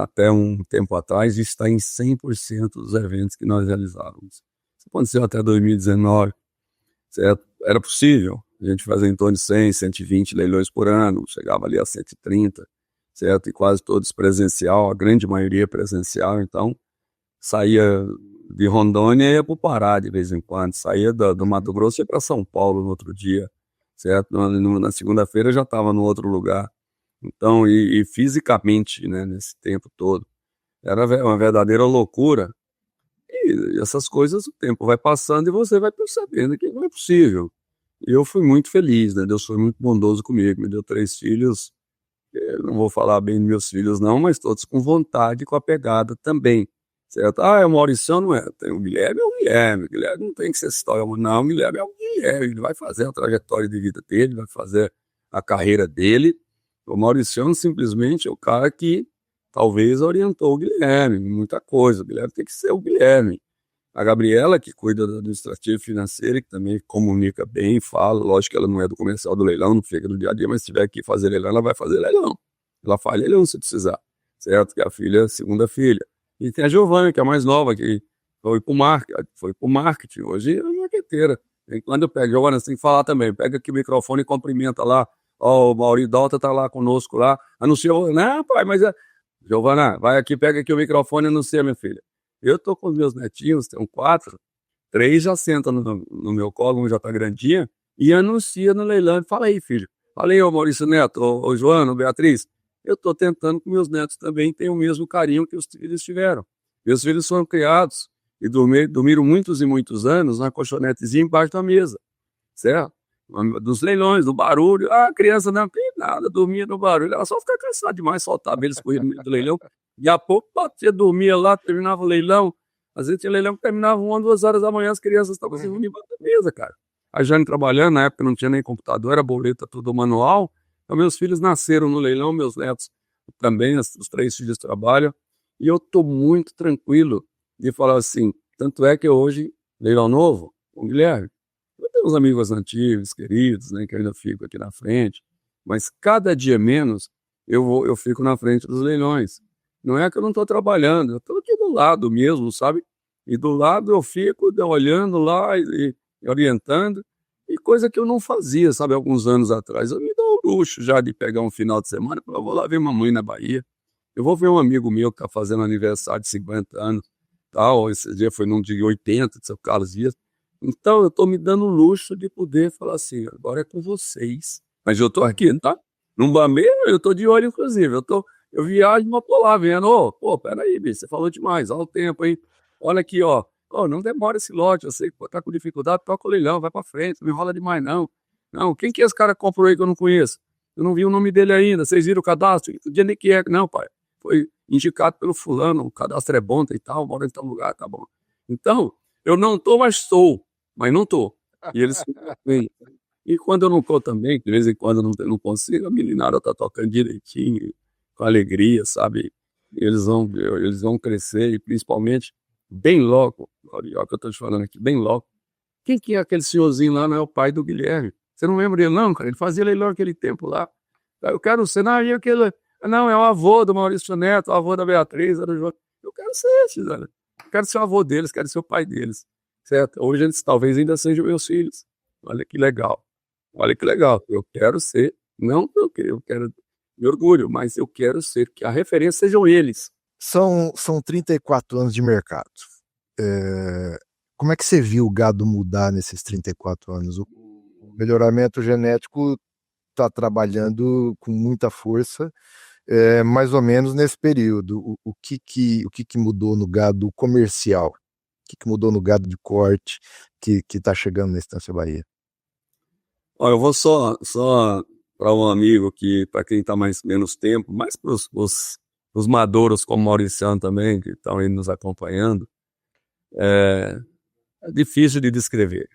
até um tempo atrás, de estar em 100% dos eventos que nós realizávamos. Isso aconteceu até 2019, certo? Era possível a gente fazer em torno de 100, 120 leilões por ano, chegava ali a 130, certo? E quase todos presencial, a grande maioria presencial, então saía de Rondônia e ia para o Pará de vez em quando, saía do Mato Grosso e ia para São Paulo no outro dia, certo? Na segunda-feira já estava no outro lugar. Então, e fisicamente, né, nesse tempo todo, era uma verdadeira loucura. E essas coisas, o tempo vai passando e você vai percebendo que não é possível. E eu fui muito feliz, né? Deus foi muito bondoso comigo, me deu 3 filhos. Eu não vou falar bem dos meus filhos não, mas todos com vontade, com a pegada também, certo? É o Maurição, não é? Tem o Guilherme, é o Guilherme. O Guilherme não tem que ser essa história, não. O Guilherme é o Guilherme, ele vai fazer a trajetória de vida dele, vai fazer a carreira dele. O Maurição simplesmente é o cara que talvez orientou o Guilherme, muita coisa. O Guilherme tem que ser o Guilherme. A Gabriela, que cuida do administrativo e financeiro, que também comunica bem, fala. Lógico que ela não é do comercial do leilão, não fica no dia a dia, mas se tiver que fazer leilão, ela vai fazer leilão. Ela faz leilão se precisar, certo? Que é a filha, a segunda filha. E tem a Giovana, que é a mais nova, que foi pro marketing. Hoje é marqueteira. Quando eu pego, Giovana, você tem que falar também. Pega aqui o microfone e cumprimenta lá. Ó, o Maurício Dalta tá lá conosco lá. Anunciou. Não, pai, mas Giovana, vai aqui, pega aqui o microfone e anuncia, minha filha. Eu tô com os meus netinhos, tenho 4, 3 já sentam no meu colo, um já tá grandinha, e anuncia no leilão. Fala aí, filho. Fala aí, ô Maurício Neto, ô Joana, ô Beatriz. Eu tô tentando que meus netos também tenham o mesmo carinho que os filhos tiveram. Meus filhos foram criados e dormiram muitos e muitos anos na colchonetezinha embaixo da mesa. certo? Dos leilões, do barulho. A criança não tem nada, dormia no barulho. Ela só ficava cansada demais, soltava eles corriam no meio do leilão. E a pouco batia, dormia lá, terminava o leilão. Às vezes tinha leilão que terminava 1 ou 2 horas da manhã, as crianças estavam se reunindo na mesa, cara. A Jane trabalhando, na época não tinha nem computador, era boleta, tudo manual. Então, meus filhos nasceram no leilão, meus netos também, os 3 filhos trabalham. E eu estou muito tranquilo de falar assim, tanto é que hoje, leilão novo, com o Guilherme, eu tenho uns amigos antigos, queridos, né, que eu ainda fico aqui na frente, mas cada dia menos eu fico na frente dos leilões. Não é que eu não estou trabalhando, eu estou aqui do lado mesmo, sabe? E do lado eu fico olhando lá e orientando, e coisa que eu não fazia, sabe, alguns anos atrás. Eu me dou o luxo já de pegar um final de semana, eu vou lá ver mamãe na Bahia, eu vou ver um amigo meu que está fazendo aniversário de 50 anos, tal, esse dia foi num dia 80 de São Carlos Dias. Então eu estou me dando o luxo de poder falar assim, agora é com vocês. Mas eu estou aqui, tá? Num bamê, eu estou de olho, inclusive. Eu viajo, mas tô lá vendo. Pô, peraí, bicho, você falou demais, olha o tempo, hein? Olha aqui, ó. Não demora esse lote, eu sei que tá com dificuldade, toca o leilão, vai pra frente, não me enrola demais, não. Não, quem que esse cara comprou aí que eu não conheço? Eu não vi o nome dele ainda, vocês viram o cadastro? Que dia nem que é? Não, pai, foi indicado pelo fulano, o cadastro é bom, e tal, mora em tal lugar, tá bom. Então, eu não tô, mas sou, mas não tô. E eles ficam bem. E quando eu não tô também, de vez em quando eu não consigo, a meninada tá tocando direitinho, com alegria, sabe? Eles vão crescer e principalmente bem logo, olha o que eu tô te falando aqui, bem logo. Quem que é aquele senhorzinho lá? Não é o pai do Guilherme. Você não lembra dele não, cara? Ele fazia leilão aquele tempo lá. Eu quero ser, não, e aquele... Não, é o avô do Maurício Neto, o avô da Beatriz, era o João. Eu quero ser esses, velho. Eu quero ser o avô deles, quero ser o pai deles, certo? Hoje eles talvez ainda sejam meus filhos. Olha que legal. Olha que legal. Eu quero ser, não eu quero me orgulho, mas eu quero ser, que a referência sejam eles. São 34 anos de mercado. Como é que você viu o gado mudar nesses 34 anos? O melhoramento genético está trabalhando com muita força, mais ou menos nesse período. O que mudou no gado comercial? O que mudou no gado de corte que está chegando na Estância Bahia? Eu vou só para um amigo que, para quem está menos tempo, mais para os madouros como o Mauriciano também, que estão aí nos acompanhando, é difícil de descrever.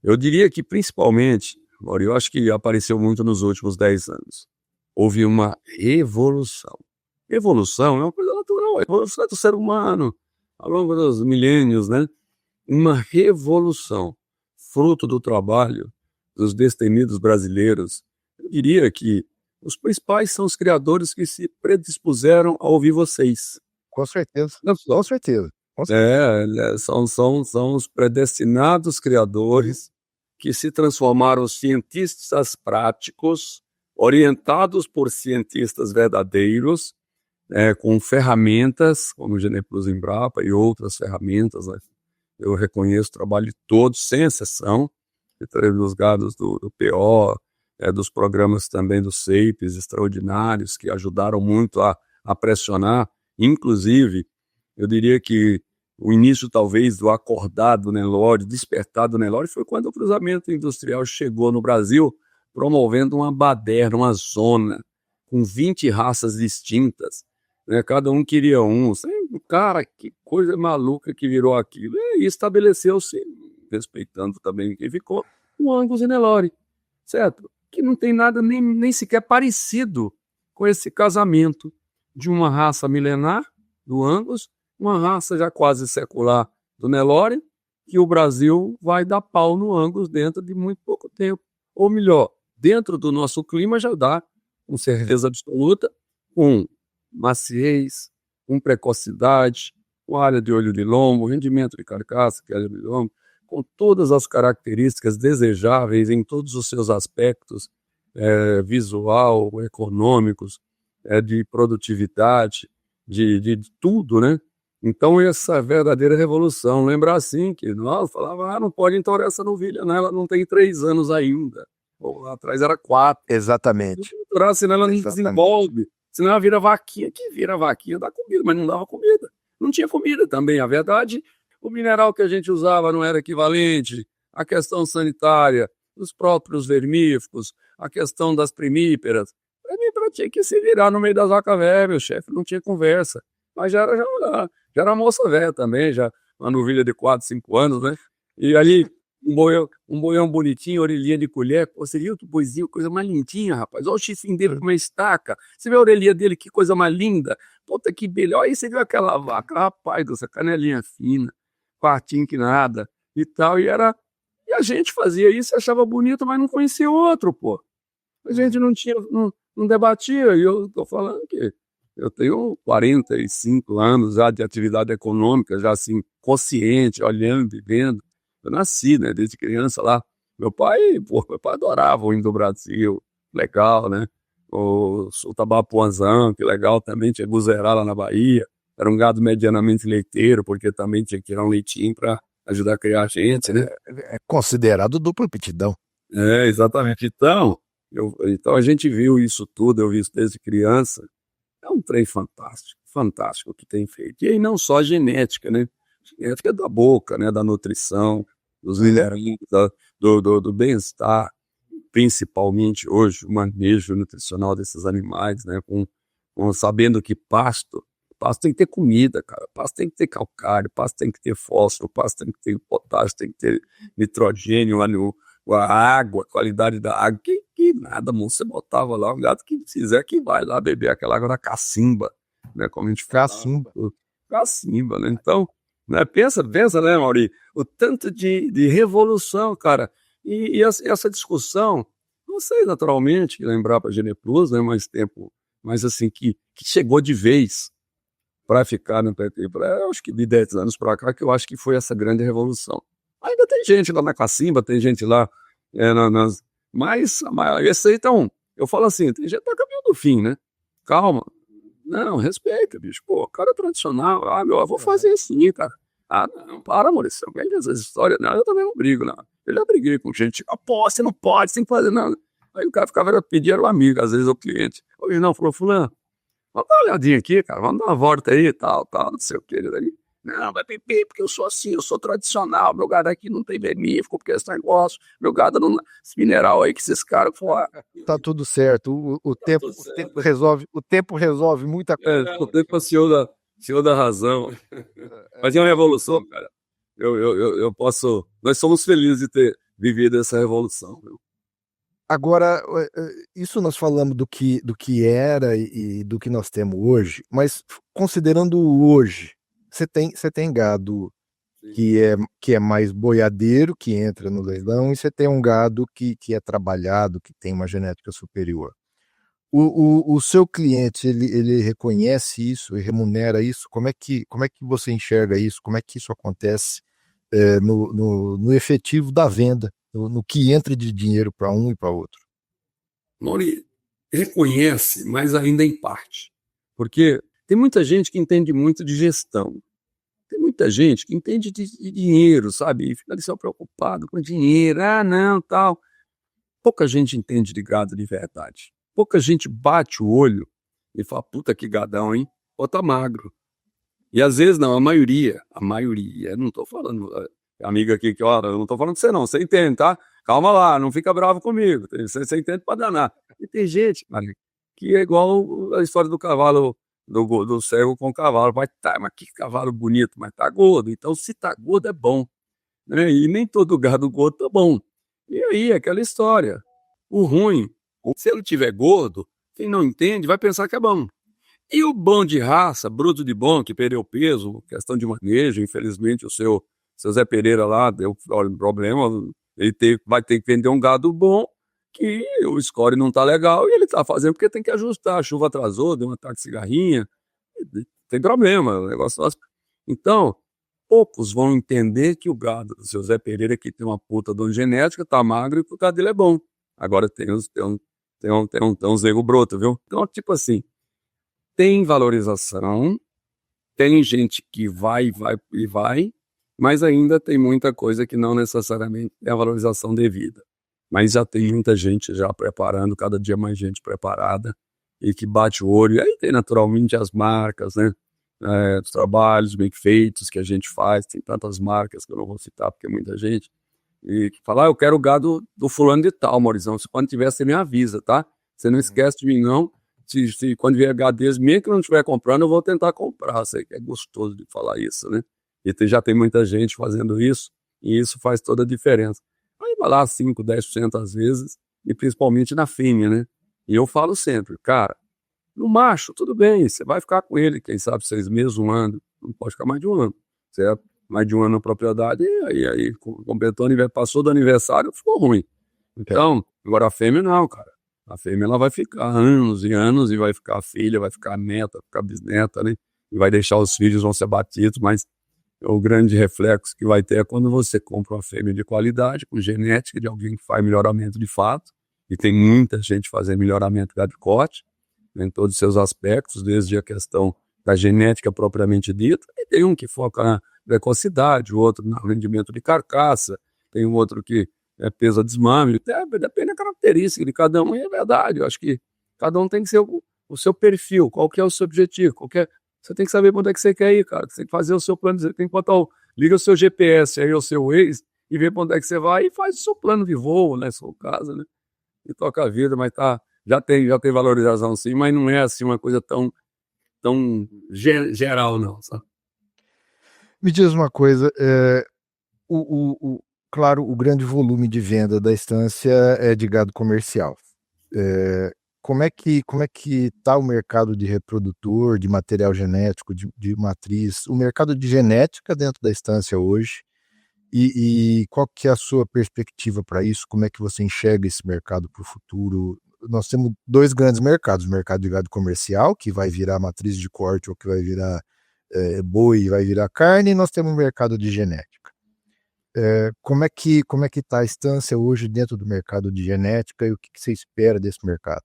Eu diria que principalmente, Mauri, eu acho que apareceu muito nos últimos 10 anos. Houve uma evolução. Evolução é uma coisa natural, a evolução é do ser humano, ao longo dos milênios, né? Uma revolução, fruto do trabalho dos destemidos brasileiros. Eu diria que os principais são os criadores que se predispuseram a ouvir vocês. Com certeza, com certeza. São os predestinados criadores que se transformaram em cientistas práticos, orientados por cientistas verdadeiros, com ferramentas, como o Geneplus Embrapa e outras ferramentas, né? Eu reconheço o trabalho de todos, sem exceção, dos gados do PO, dos programas também do CEIPES, extraordinários, que ajudaram muito a pressionar. Inclusive, eu diria que o início, talvez, do acordar do Nelore, despertar do Nelore, foi quando o cruzamento industrial chegou no Brasil, promovendo uma baderna, uma zona, com 20 raças distintas, né? Cada um queria um. Cara, que coisa maluca que virou aquilo. E estabeleceu-se, respeitando também quem ficou, o Angus e Nelore, certo? Que não tem nada nem sequer parecido com esse casamento de uma raça milenar, do Angus, uma raça já quase secular do Nelore, que o Brasil vai dar pau no Angus dentro de muito pouco tempo. Ou melhor, dentro do nosso clima já dá, com certeza absoluta, com maciez, com precocidade, com área de olho de lombo, rendimento de carcaça, que é olho de lombo, com todas as características desejáveis em todos os seus aspectos, visual, econômicos, de produtividade, de tudo, né? Então, essa verdadeira revolução. Lembrar assim que nós falava, não pode entourar essa novilha, né? Ela não tem 3 anos ainda. Ou lá atrás era 4. Exatamente. Não entourar, senão ela não desenvolve. Senão ela vira vaquinha. Que vira vaquinha dá comida, mas não dava comida. Não tinha comida também. A verdade, o mineral que a gente usava não era equivalente. A questão sanitária dos próprios vermífugos, a questão das primíparas. Primípara tinha que se virar no meio das vacas velhas, o chefe não tinha conversa. Mas já era moça velha também, já uma novilha de 4, 5 anos, né? E ali, um boião bonitinho, orelhinha de colher. Pô, você viu que boizinho, coisa mais lindinha, rapaz. Olha o chifrinho dele como estaca. Você vê a orelhinha dele, que coisa mais linda. Puta que beleza. Aí você viu aquela vaca, rapaz, essa canelinha fina, quartinho que nada e tal. E a gente fazia isso, achava bonito, mas não conhecia outro, pô. A gente não debatia. E eu tô falando que eu tenho 45 anos já de atividade econômica, já assim, consciente, olhando, vivendo. Eu nasci, né, desde criança lá. Meu pai adorava o hino do Brasil, legal, né? O Tabapuanzão, que legal também, tinha Buzerá lá na Bahia. Era um gado medianamente leiteiro, porque também tinha que tirar um leitinho para ajudar a criar a gente, né? É considerado dupla aptidão. É, exatamente. Então a gente viu isso tudo, eu vi isso desde criança. É um trem fantástico, fantástico que tem feito. E aí não só a genética, né? Genética da boca, né? Da nutrição, dos minerais, do bem-estar, principalmente hoje, o manejo nutricional desses animais, né? Sabendo que pasto tem que ter comida, cara. Pasto tem que ter calcário, pasto tem que ter fósforo, pasto tem que ter potássio, tem que ter nitrogênio lá a água, a qualidade da água, que nada, moço, você botava lá, um gato que quiser que vai lá beber aquela água da cacimba, né, como a gente fala. Cacimba, né, então, né, pensa, né, Mauri, o tanto de revolução, cara, e essa discussão, não sei naturalmente lembrar para a Geneplus, né, mais tempo, mas assim, que chegou de vez para ficar no PT, eu acho que de 10 anos para cá, que eu acho que foi essa grande revolução. Ainda tem gente lá na cacimba, tem gente lá mas esse aí então, eu falo assim, tem gente que tá caminho do fim, né? Calma. Não, respeita, bicho. Pô, cara tradicional. Ah, meu avô fazia assim, cara. Ah, não, para, Maurício. Eu vejo essas histórias. Não, eu também não brigo, não. Eu já briguei com gente. Ah, pô, você não pode, você tem que fazer, não. Aí o cara ficava pedindo, era o amigo, às vezes o cliente. Hoje não, falou, fulano, vamos dar uma olhadinha aqui, cara, vamos dar uma volta aí, tal, não sei o que, daí. Não, vai pipi, porque eu sou assim, eu sou tradicional, meu gado aqui não tem vermífugo, porque esse negócio, meu gado não... Esse mineral aí que esses caras falam. Tá tudo certo, o tempo resolve muita coisa. O tempo é o senhor da razão. Mas é uma revolução, cara. Nós somos felizes de ter vivido essa revolução. Viu? Agora, isso nós falamos do que era e do que nós temos hoje, mas considerando hoje, você tem gado que é mais boiadeiro, que entra no leilão, e você tem um gado que é trabalhado, que tem uma genética superior. O seu cliente, ele reconhece isso e remunera isso? Como é que você enxerga isso? Como é que isso acontece no efetivo da venda, no que entra de dinheiro para um e para outro? Mauri, reconhece, mas ainda em parte. Porque tem muita gente que entende muito de gestão. Tem muita gente que entende de dinheiro, sabe? E fica ali só preocupado com dinheiro. Ah, não, tal. Pouca gente entende de gado de verdade. Pouca gente bate o olho e fala, puta que gadão, hein? Pô, tá magro. E às vezes não, a maioria, não tô falando, amiga aqui que, olha, eu não tô falando de você não, você entende, tá? Calma lá, não fica bravo comigo, você entende pra danar. E tem gente, cara, que é igual a história do cavalo, do cego com o cavalo, mas que cavalo bonito, mas tá gordo, então se tá gordo é bom, né? E nem todo gado gordo tá bom. E aí, aquela história, o ruim, se ele tiver gordo, quem não entende vai pensar que é bom. E o bom de raça, bruto de bom, que perdeu peso, questão de manejo, infelizmente o seu Zé Pereira lá deu problema, ele vai ter que vender um gado bom, que o score não tá legal, e ele tá fazendo porque tem que ajustar, a chuva atrasou, deu um ataque de cigarrinha, tem problema, o negócio... Então, poucos vão entender que o gado do seu Zé Pereira, que tem uma puta dona genética, tá magro e que o gado dele é bom. Agora tem uns ego broto, viu? Então, tipo assim, tem valorização, tem gente que vai, mas ainda tem muita coisa que não necessariamente é a valorização devida. Mas já tem muita gente já preparando, cada dia mais gente preparada, e que bate o olho. E aí tem naturalmente as marcas, né? Os trabalhos bem feitos que a gente faz, tem tantas marcas que eu não vou citar porque é muita gente, E fala, eu quero o gado do fulano de tal, Maurizão. Se quando tiver, você me avisa, tá? Você não esquece de mim, não. Se quando vier gado deles, mesmo que eu não estiver comprando, eu vou tentar comprar. Sei que é gostoso de falar isso, né? Já tem muita gente fazendo isso, e isso faz toda a diferença. Aí vai lá 5, 10% às vezes, e principalmente na fêmea, né? E eu falo sempre, cara, no macho, tudo bem, você vai ficar com ele, quem sabe 6 meses, um ano, não pode ficar mais de um ano, certo? Mais de um ano na propriedade, e aí completou, passou do aniversário, ficou ruim. Então, agora a fêmea não, cara. A fêmea ela vai ficar anos e anos, e vai ficar filha, vai ficar neta, vai ficar bisneta, né? E vai deixar os filhos, vão ser batidos, mas o grande reflexo que vai ter é quando você compra uma fêmea de qualidade, com genética de alguém que faz melhoramento de fato, e tem muita gente fazendo melhoramento de corte, né, em todos os seus aspectos, desde a questão da genética propriamente dita, e tem um que foca na precocidade, o outro no rendimento de carcaça, tem um outro que peso a desmame, depende da característica de cada um, e é verdade, eu acho que cada um tem que ser o seu perfil, qual que é o seu objetivo, você tem que saber para onde é que você quer ir, cara. Você tem que fazer o seu plano, você tem que botar liga o seu GPS aí, o seu Waze, e ver para onde é que você vai e faz o seu plano de voo, né, sua casa, né? E toca a vida, mas já tem valorização sim, mas não é assim uma coisa tão geral não, sabe? Me diz uma coisa, claro, o grande volume de venda da Estância é de gado comercial. Como é que está o mercado de reprodutor, de material genético, de matriz, o mercado de genética dentro da Estância hoje, e qual que é a sua perspectiva para isso? Como é que você enxerga esse mercado para o futuro? Nós temos 2 grandes mercados, o mercado de gado comercial, que vai virar matriz de corte ou que vai virar boi, vai virar carne, e nós temos o mercado de genética. Como é que está a Estância hoje dentro do mercado de genética e o que você espera desse mercado?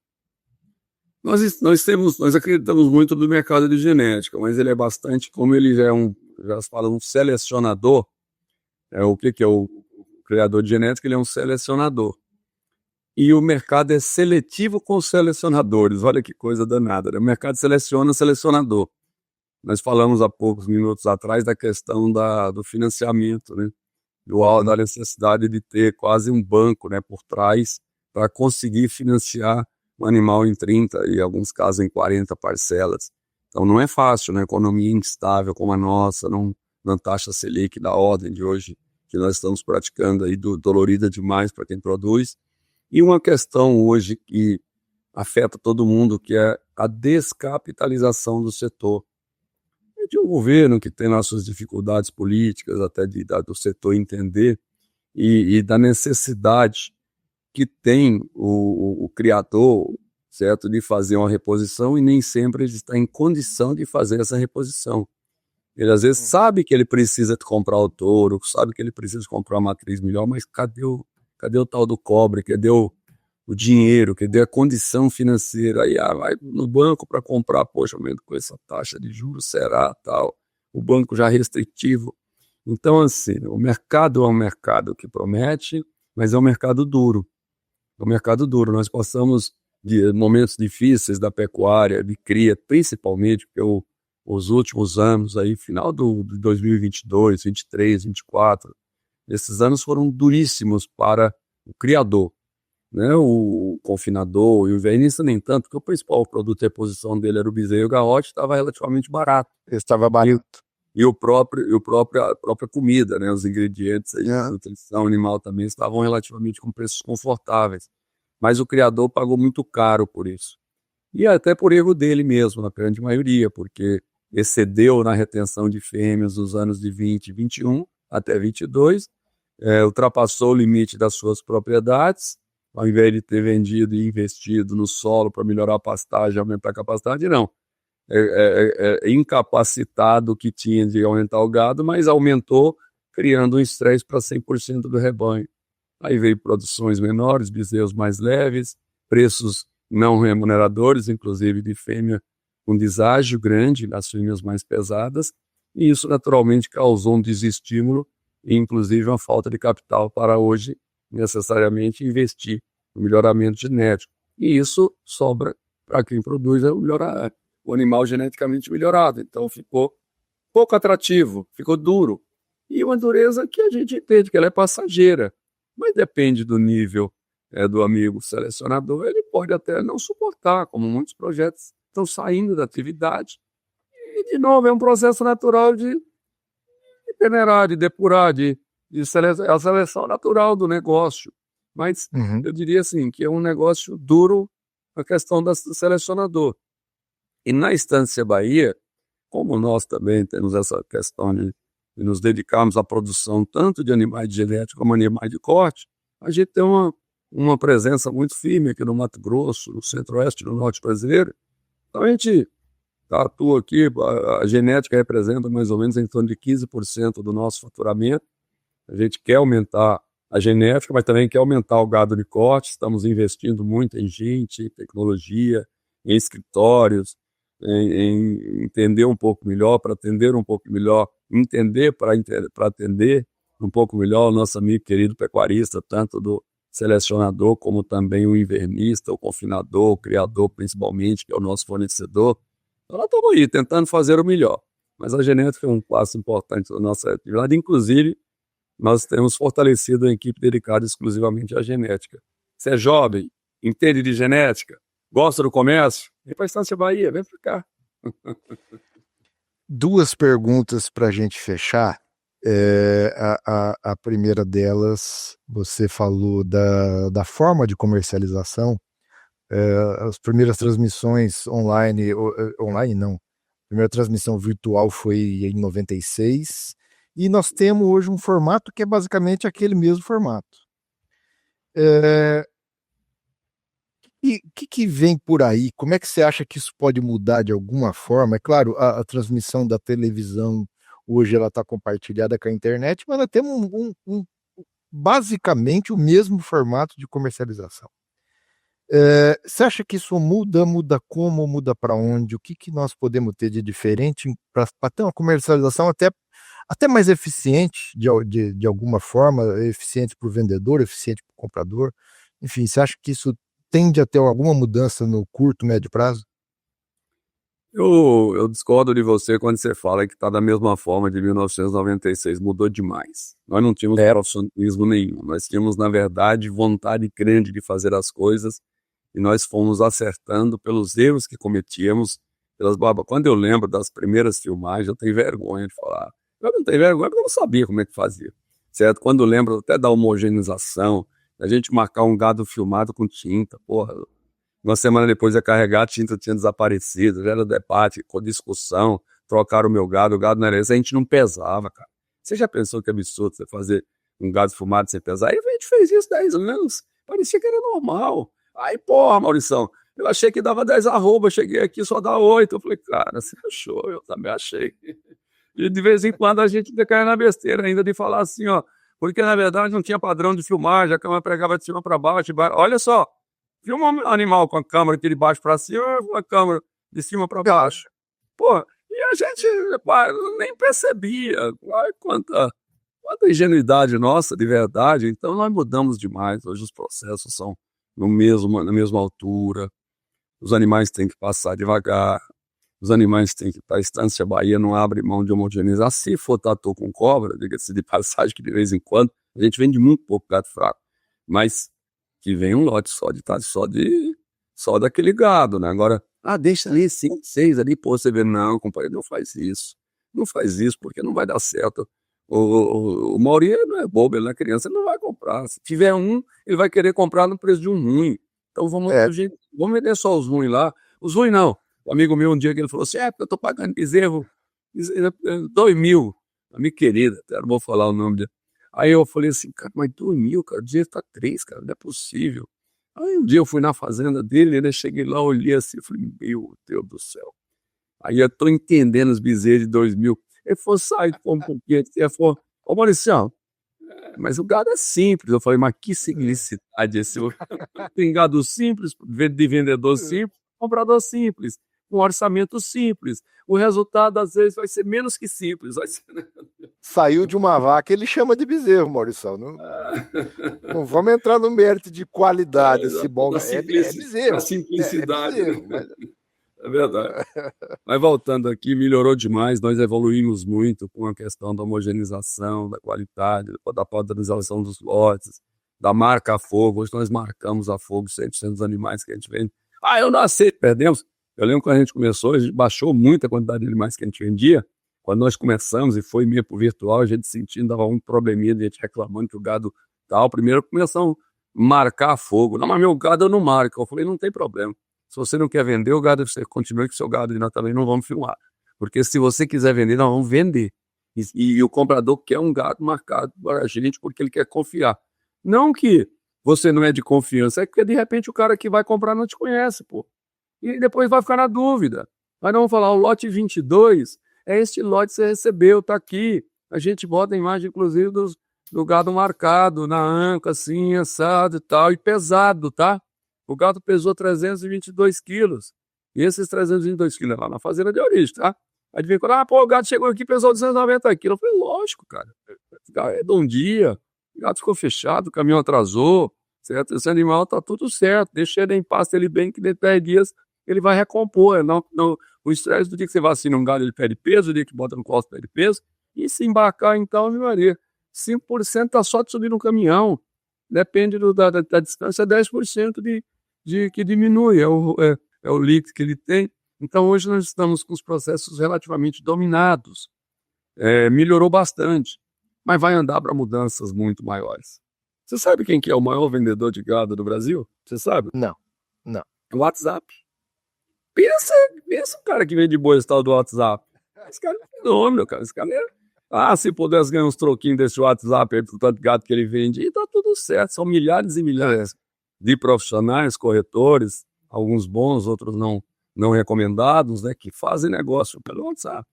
Nós acreditamos muito no mercado de genética, mas ele é bastante, como ele já já se fala, um selecionador. O que é o criador de genética? Ele é um selecionador. E o mercado é seletivo com os selecionadores. Olha que coisa danada, né? O mercado seleciona selecionador. Nós falamos há poucos minutos atrás da questão do financiamento, né? Da necessidade de ter quase um banco, né, por trás para conseguir financiar um animal em 30 e, em alguns casos, em 40 parcelas. Então não é fácil, né? Economia instável como a nossa, na taxa Selic da ordem de hoje, que nós estamos praticando aí, dolorida demais para quem produz. E uma questão hoje que afeta todo mundo, que é a descapitalização do setor. E de um governo que tem as suas dificuldades políticas, até do setor entender, e da necessidade que tem o criador, certo, de fazer uma reposição, e nem sempre ele está em condição de fazer essa reposição. Ele às vezes sabe que ele precisa comprar o touro, sabe que ele precisa comprar uma matriz melhor, mas cadê o tal do cobre, cadê o dinheiro, cadê a condição financeira? Aí vai no banco para comprar, poxa, mesmo com essa taxa de juros, será, tal, o banco já restritivo. Então, assim, o mercado é um mercado que promete, mas é um mercado duro. É um mercado duro. Nós passamos de momentos difíceis da pecuária, de cria, principalmente, porque os últimos anos, aí, final de 2022, 23, 24, esses anos foram duríssimos para o criador, né? O confinador e o invernista nem tanto, porque o principal produto de reposição dele era o bezerro e o garrote, estava relativamente barato. Estava barato. E a própria comida, né? Os ingredientes, a nutrição animal também estavam relativamente com preços confortáveis. Mas o criador pagou muito caro por isso. E até por erro dele mesmo, na grande maioria, porque excedeu na retenção de fêmeas nos anos de 20, 21 até 22, ultrapassou o limite das suas propriedades, ao invés de ter vendido e investido no solo para melhorar a pastagem, aumentar a capacidade, não. Incapacitado o que tinha de aumentar o gado, mas aumentou, criando um estresse para 100% do rebanho. Aí veio produções menores, bezerros mais leves, preços não remuneradores, inclusive de fêmea com deságio grande nas fêmeas mais pesadas, e isso naturalmente causou um desestímulo e inclusive uma falta de capital para hoje necessariamente investir no melhoramento genético. E isso sobra para quem produz o animal geneticamente melhorado. Então ficou pouco atrativo, ficou duro. E uma dureza que a gente entende que ela é passageira. mas depende do nível do amigo selecionador, ele pode até não suportar, como muitos projetos estão saindo da atividade. E, de novo, é um processo natural de peneirar, de depurar, é a seleção natural do negócio. Mas eu diria assim, que é um negócio duro a questão do selecionador. E na Estância Bahia, como nós também temos essa questão de nos dedicarmos à produção tanto de animais de genética como animais de corte, a gente tem uma presença muito firme aqui no Mato Grosso, no centro-oeste do norte brasileiro. Então a gente atua aqui, a genética representa mais ou menos em torno de 15% do nosso faturamento. A gente quer aumentar a genética, mas também quer aumentar o gado de corte. Estamos investindo muito em gente, em tecnologia, em escritórios, em entender um pouco melhor, para atender um pouco melhor, entender para atender um pouco melhor o nosso amigo querido pecuarista, tanto do selecionador como também o invernista, o confinador, o criador principalmente, que é o nosso fornecedor. Então nós estamos aí tentando fazer o melhor, mas a genética é um passo importante da nossa atividade. Inclusive, nós temos fortalecido a equipe dedicada exclusivamente à genética. Você é jovem, entende de genética, gosta do comércio? Vem para a Estância Bahia, vem para cá. Duas perguntas para a gente fechar. A primeira delas, você falou da forma de comercialização. As primeiras transmissões online não, a primeira transmissão virtual foi em 96, e nós temos hoje um formato que é basicamente aquele mesmo formato. E o que vem por aí? Como é que você acha que isso pode mudar de alguma forma? É claro, a transmissão da televisão hoje ela está compartilhada com a internet, mas ela tem basicamente o mesmo formato de comercialização. Você acha que isso muda como, muda para onde? O que nós podemos ter de diferente para ter uma comercialização até mais eficiente, de alguma forma, eficiente para o vendedor, eficiente para o comprador? Enfim, você acha que isso tende a ter alguma mudança no curto, médio prazo? Eu discordo de você quando você fala que está da mesma forma de 1996, mudou demais. Nós não tínhamos profissionalismo nenhum, nós tínhamos, na verdade, vontade grande de fazer as coisas, e nós fomos acertando pelos erros que cometíamos, pelas babas. Quando eu lembro das primeiras filmagens, eu tenho vergonha de falar. Eu não tenho vergonha porque eu não sabia como é que fazia, certo? Quando eu lembro até da homogeneização, a gente marcar um gado filmado com tinta, porra. Uma semana depois de carregar, a tinta tinha desaparecido, já era debate, com discussão, trocaram o meu gado, o gado não era esse, a gente não pesava, cara. Você já pensou que absurdo você fazer um gado fumado sem pesar? Aí a gente fez isso 10 anos, parecia que era normal. Aí, porra, Maurição, eu achei que dava 10 arroba, cheguei aqui só dá 8. Eu falei, cara, você achou, eu também achei. E de vez em quando a gente cai na besteira ainda de falar assim, ó, porque na verdade não tinha padrão de filmagem, a câmera pegava de cima para baixo, olha só, filma um animal com a câmera de baixo para cima, com a câmera de cima para baixo. Pô, e a gente nem percebia. Ai, quanta ingenuidade nossa, de verdade. Então nós mudamos demais. Hoje os processos são na mesma altura. Os animais têm que passar devagar. Os animais têm que estar. A Estância Bahia não abre mão de homogeneizar. Se for tatu com cobra, diga-se de passagem, que de vez em quando a gente vende muito pouco gato fraco. Mas que vem um lote só daquele gado, né? Agora, deixa ali 5, 6 ali, pô, você vê, não, companheiro, não faz isso. Não faz isso, porque não vai dar certo. O Mauri não é bobo, ele não é criança, ele não vai comprar. Se tiver um, ele vai querer comprar no preço de um ruim. Então vamos vender só os ruins lá. Os ruins não. O amigo meu, um dia que ele falou assim, porque eu tô pagando bezerro 2.000. A minha querida, até não vou falar o nome dele. Aí eu falei assim, cara, mas 2.000, cara, o dinheiro tá 3, cara, não é possível. Aí um dia eu fui na fazenda dele, né, cheguei lá, olhei assim, falei, meu Deus do céu. Aí eu tô entendendo os bezerros de 2.000. Ele falou, sai, um pouquinho. Ele falou, ô Mauricião, mas o gado é simples. Eu falei, mas que simplicidade esse. Tem gado simples, de vendedor simples, comprador simples, um orçamento simples. O resultado, às vezes, vai ser menos que simples. Vai ser... Saiu de uma vaca, ele chama de bezerro, Maurição. Não vamos entrar no mérito de qualidade. Esse bom é bezerro. A simplicidade. É verdade. Mas voltando aqui, melhorou demais. Nós evoluímos muito com a questão da homogeneização, da qualidade, da padronização dos lotes. da marca a fogo. Hoje nós marcamos a fogo 100% dos animais que a gente vende. Eu não aceito, perdemos. Eu lembro quando a gente começou, a gente baixou muito a quantidade de animais que a gente vendia. Quando nós começamos e foi meio pro virtual, a gente sentindo, dava um probleminha, a gente reclamando que o gado tal. Primeiro começamos a marcar a fogo. Não, mas meu gado eu não marco. Eu falei, não tem problema. Se você não quer vender o gado, você continua com o seu gado e nós também não vamos filmar. Porque se você quiser vender, nós vamos vender. E o comprador quer um gado marcado para a gente porque ele quer confiar. Não que você não é de confiança, é porque de repente o cara que vai comprar não te conhece, pô. E depois vai ficar na dúvida. Aí nós vamos falar, o lote 22 é este lote que você recebeu, tá aqui. A gente bota a imagem, inclusive, do gado marcado, na anca, assim, assado e tal, e pesado, tá? O gado pesou 322 quilos. E esses 322 quilos lá na fazenda de origem, tá? Aí vem falar, o gado chegou aqui e pesou 290 quilos. Eu falei, lógico, cara. É de um dia, o gado ficou fechado, o caminhão atrasou, certo? Esse animal tá tudo certo, deixa ele em pasto, ele bem que dentro de 10 dias ele vai recompor. O estresse do dia que você vacina um gado, ele perde peso, o dia que bota no colo, perde peso. E se embarcar, então, meu Maria, 5% tá só de subir no caminhão. Depende da distância, 10% que diminui, é o líquido que ele tem. Então, hoje nós estamos com os processos relativamente dominados. Melhorou bastante, mas vai andar para mudanças muito maiores. Você sabe quem que é o maior vendedor de gado do Brasil? Você sabe? Não. O WhatsApp. Pensa o cara que vende boi tal do WhatsApp. Esse cara é um fenômeno, cara. Esse cara se pudesse ganhar uns troquinhos desse WhatsApp aí, do tanto de gado que ele vende, e tá tudo certo. São milhares e milhares de profissionais, corretores, alguns bons, outros não recomendados, né, que fazem negócio pelo WhatsApp.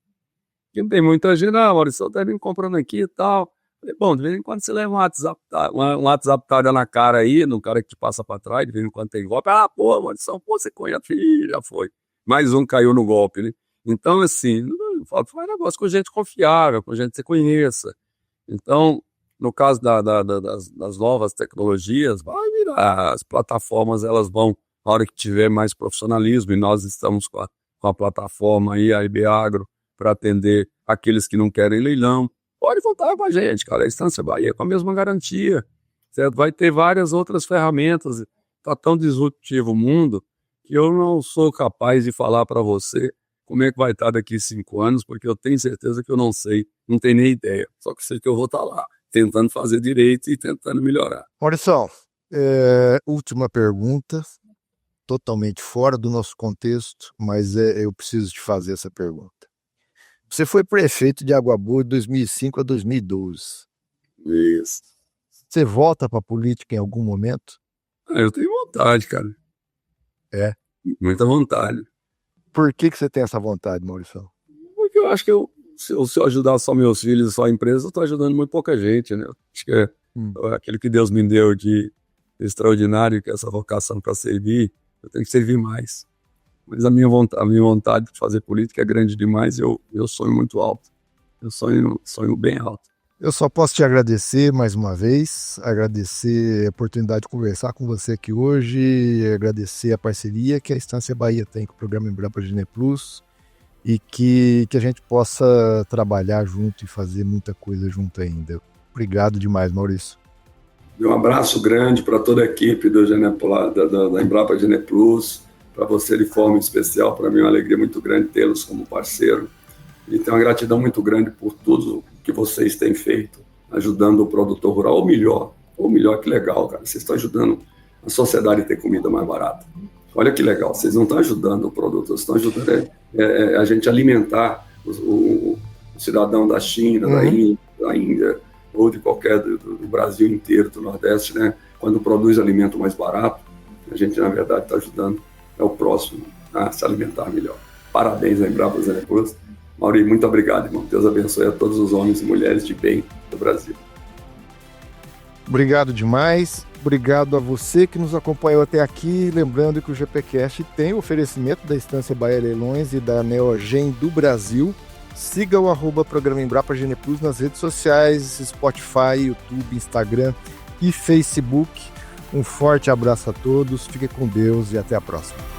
E não tem muita gente, Maurício, tá vindo comprando aqui e tal. Falei, bom, de vez em quando você leva um WhatsApp na cara aí, no cara que te passa pra trás, de vez em quando tem golpe. Maurício, você conhece, já foi. Mais um caiu no golpe, né? Então, assim, faz negócio com gente confiável, com gente que você conheça. Então, no caso das novas tecnologias, vai virar. As plataformas, elas vão, na hora que tiver mais profissionalismo, e nós estamos com a plataforma aí, a IB Agro, para atender aqueles que não querem leilão. Pode voltar com a gente, cara. A Estância Bahia com a mesma garantia, certo? Vai ter várias outras ferramentas. Está tão disruptivo o mundo que eu não sou capaz de falar para você como é que vai estar daqui 5 anos, porque eu tenho certeza que eu não sei, não tenho nem ideia. Só que sei que eu vou estar lá, tentando fazer direito e tentando melhorar. Maurício, última pergunta, totalmente fora do nosso contexto, mas eu preciso te fazer essa pergunta. Você foi prefeito de Água Boa de 2005 a 2012. Isso. Você volta para a política em algum momento? Eu tenho vontade, cara. Muita vontade. Por que você tem essa vontade, Maurício? Porque eu acho que se eu ajudar só meus filhos e só a empresa, eu estou ajudando muito pouca gente, né? Acho que é aquilo que Deus me deu de extraordinário, que é essa vocação para servir, eu tenho que servir mais. Mas a minha vontade de fazer política é grande demais, eu sonho muito alto. Eu sonho bem alto. Eu só posso te agradecer mais uma vez, agradecer a oportunidade de conversar com você aqui hoje, agradecer a parceria que a Estância Bahia tem com o programa Embrapa Gene Plus e que a gente possa trabalhar junto e fazer muita coisa junto ainda. Obrigado demais, Maurício. Um abraço grande para toda a equipe da Embrapa Gene Plus, para você de forma especial. Para mim é uma alegria muito grande tê-los como parceiro e tenho uma gratidão muito grande por tudo que vocês têm feito, ajudando o produtor rural, ou melhor, que legal, cara, vocês estão ajudando a sociedade a ter comida mais barata. Olha que legal, vocês não estão ajudando o produtor, vocês estão ajudando a gente alimentar o cidadão da China, da Índia, ou de do Brasil inteiro, do Nordeste, né? Quando produz alimento mais barato, a gente, na verdade, está ajudando o próximo a se alimentar melhor. Parabéns a Embrapa Gene Plus. Mauri, muito obrigado, irmão. Deus abençoe a todos os homens e mulheres de bem do Brasil. Obrigado demais. Obrigado a você que nos acompanhou até aqui. Lembrando que o GPcast tem o oferecimento da Estância Bahia Leilões e da Neogen do Brasil. Siga o @programa Embrapa Gene Plus nas redes sociais, Spotify, YouTube, Instagram e Facebook. Um forte abraço a todos. Fique com Deus e até a próxima.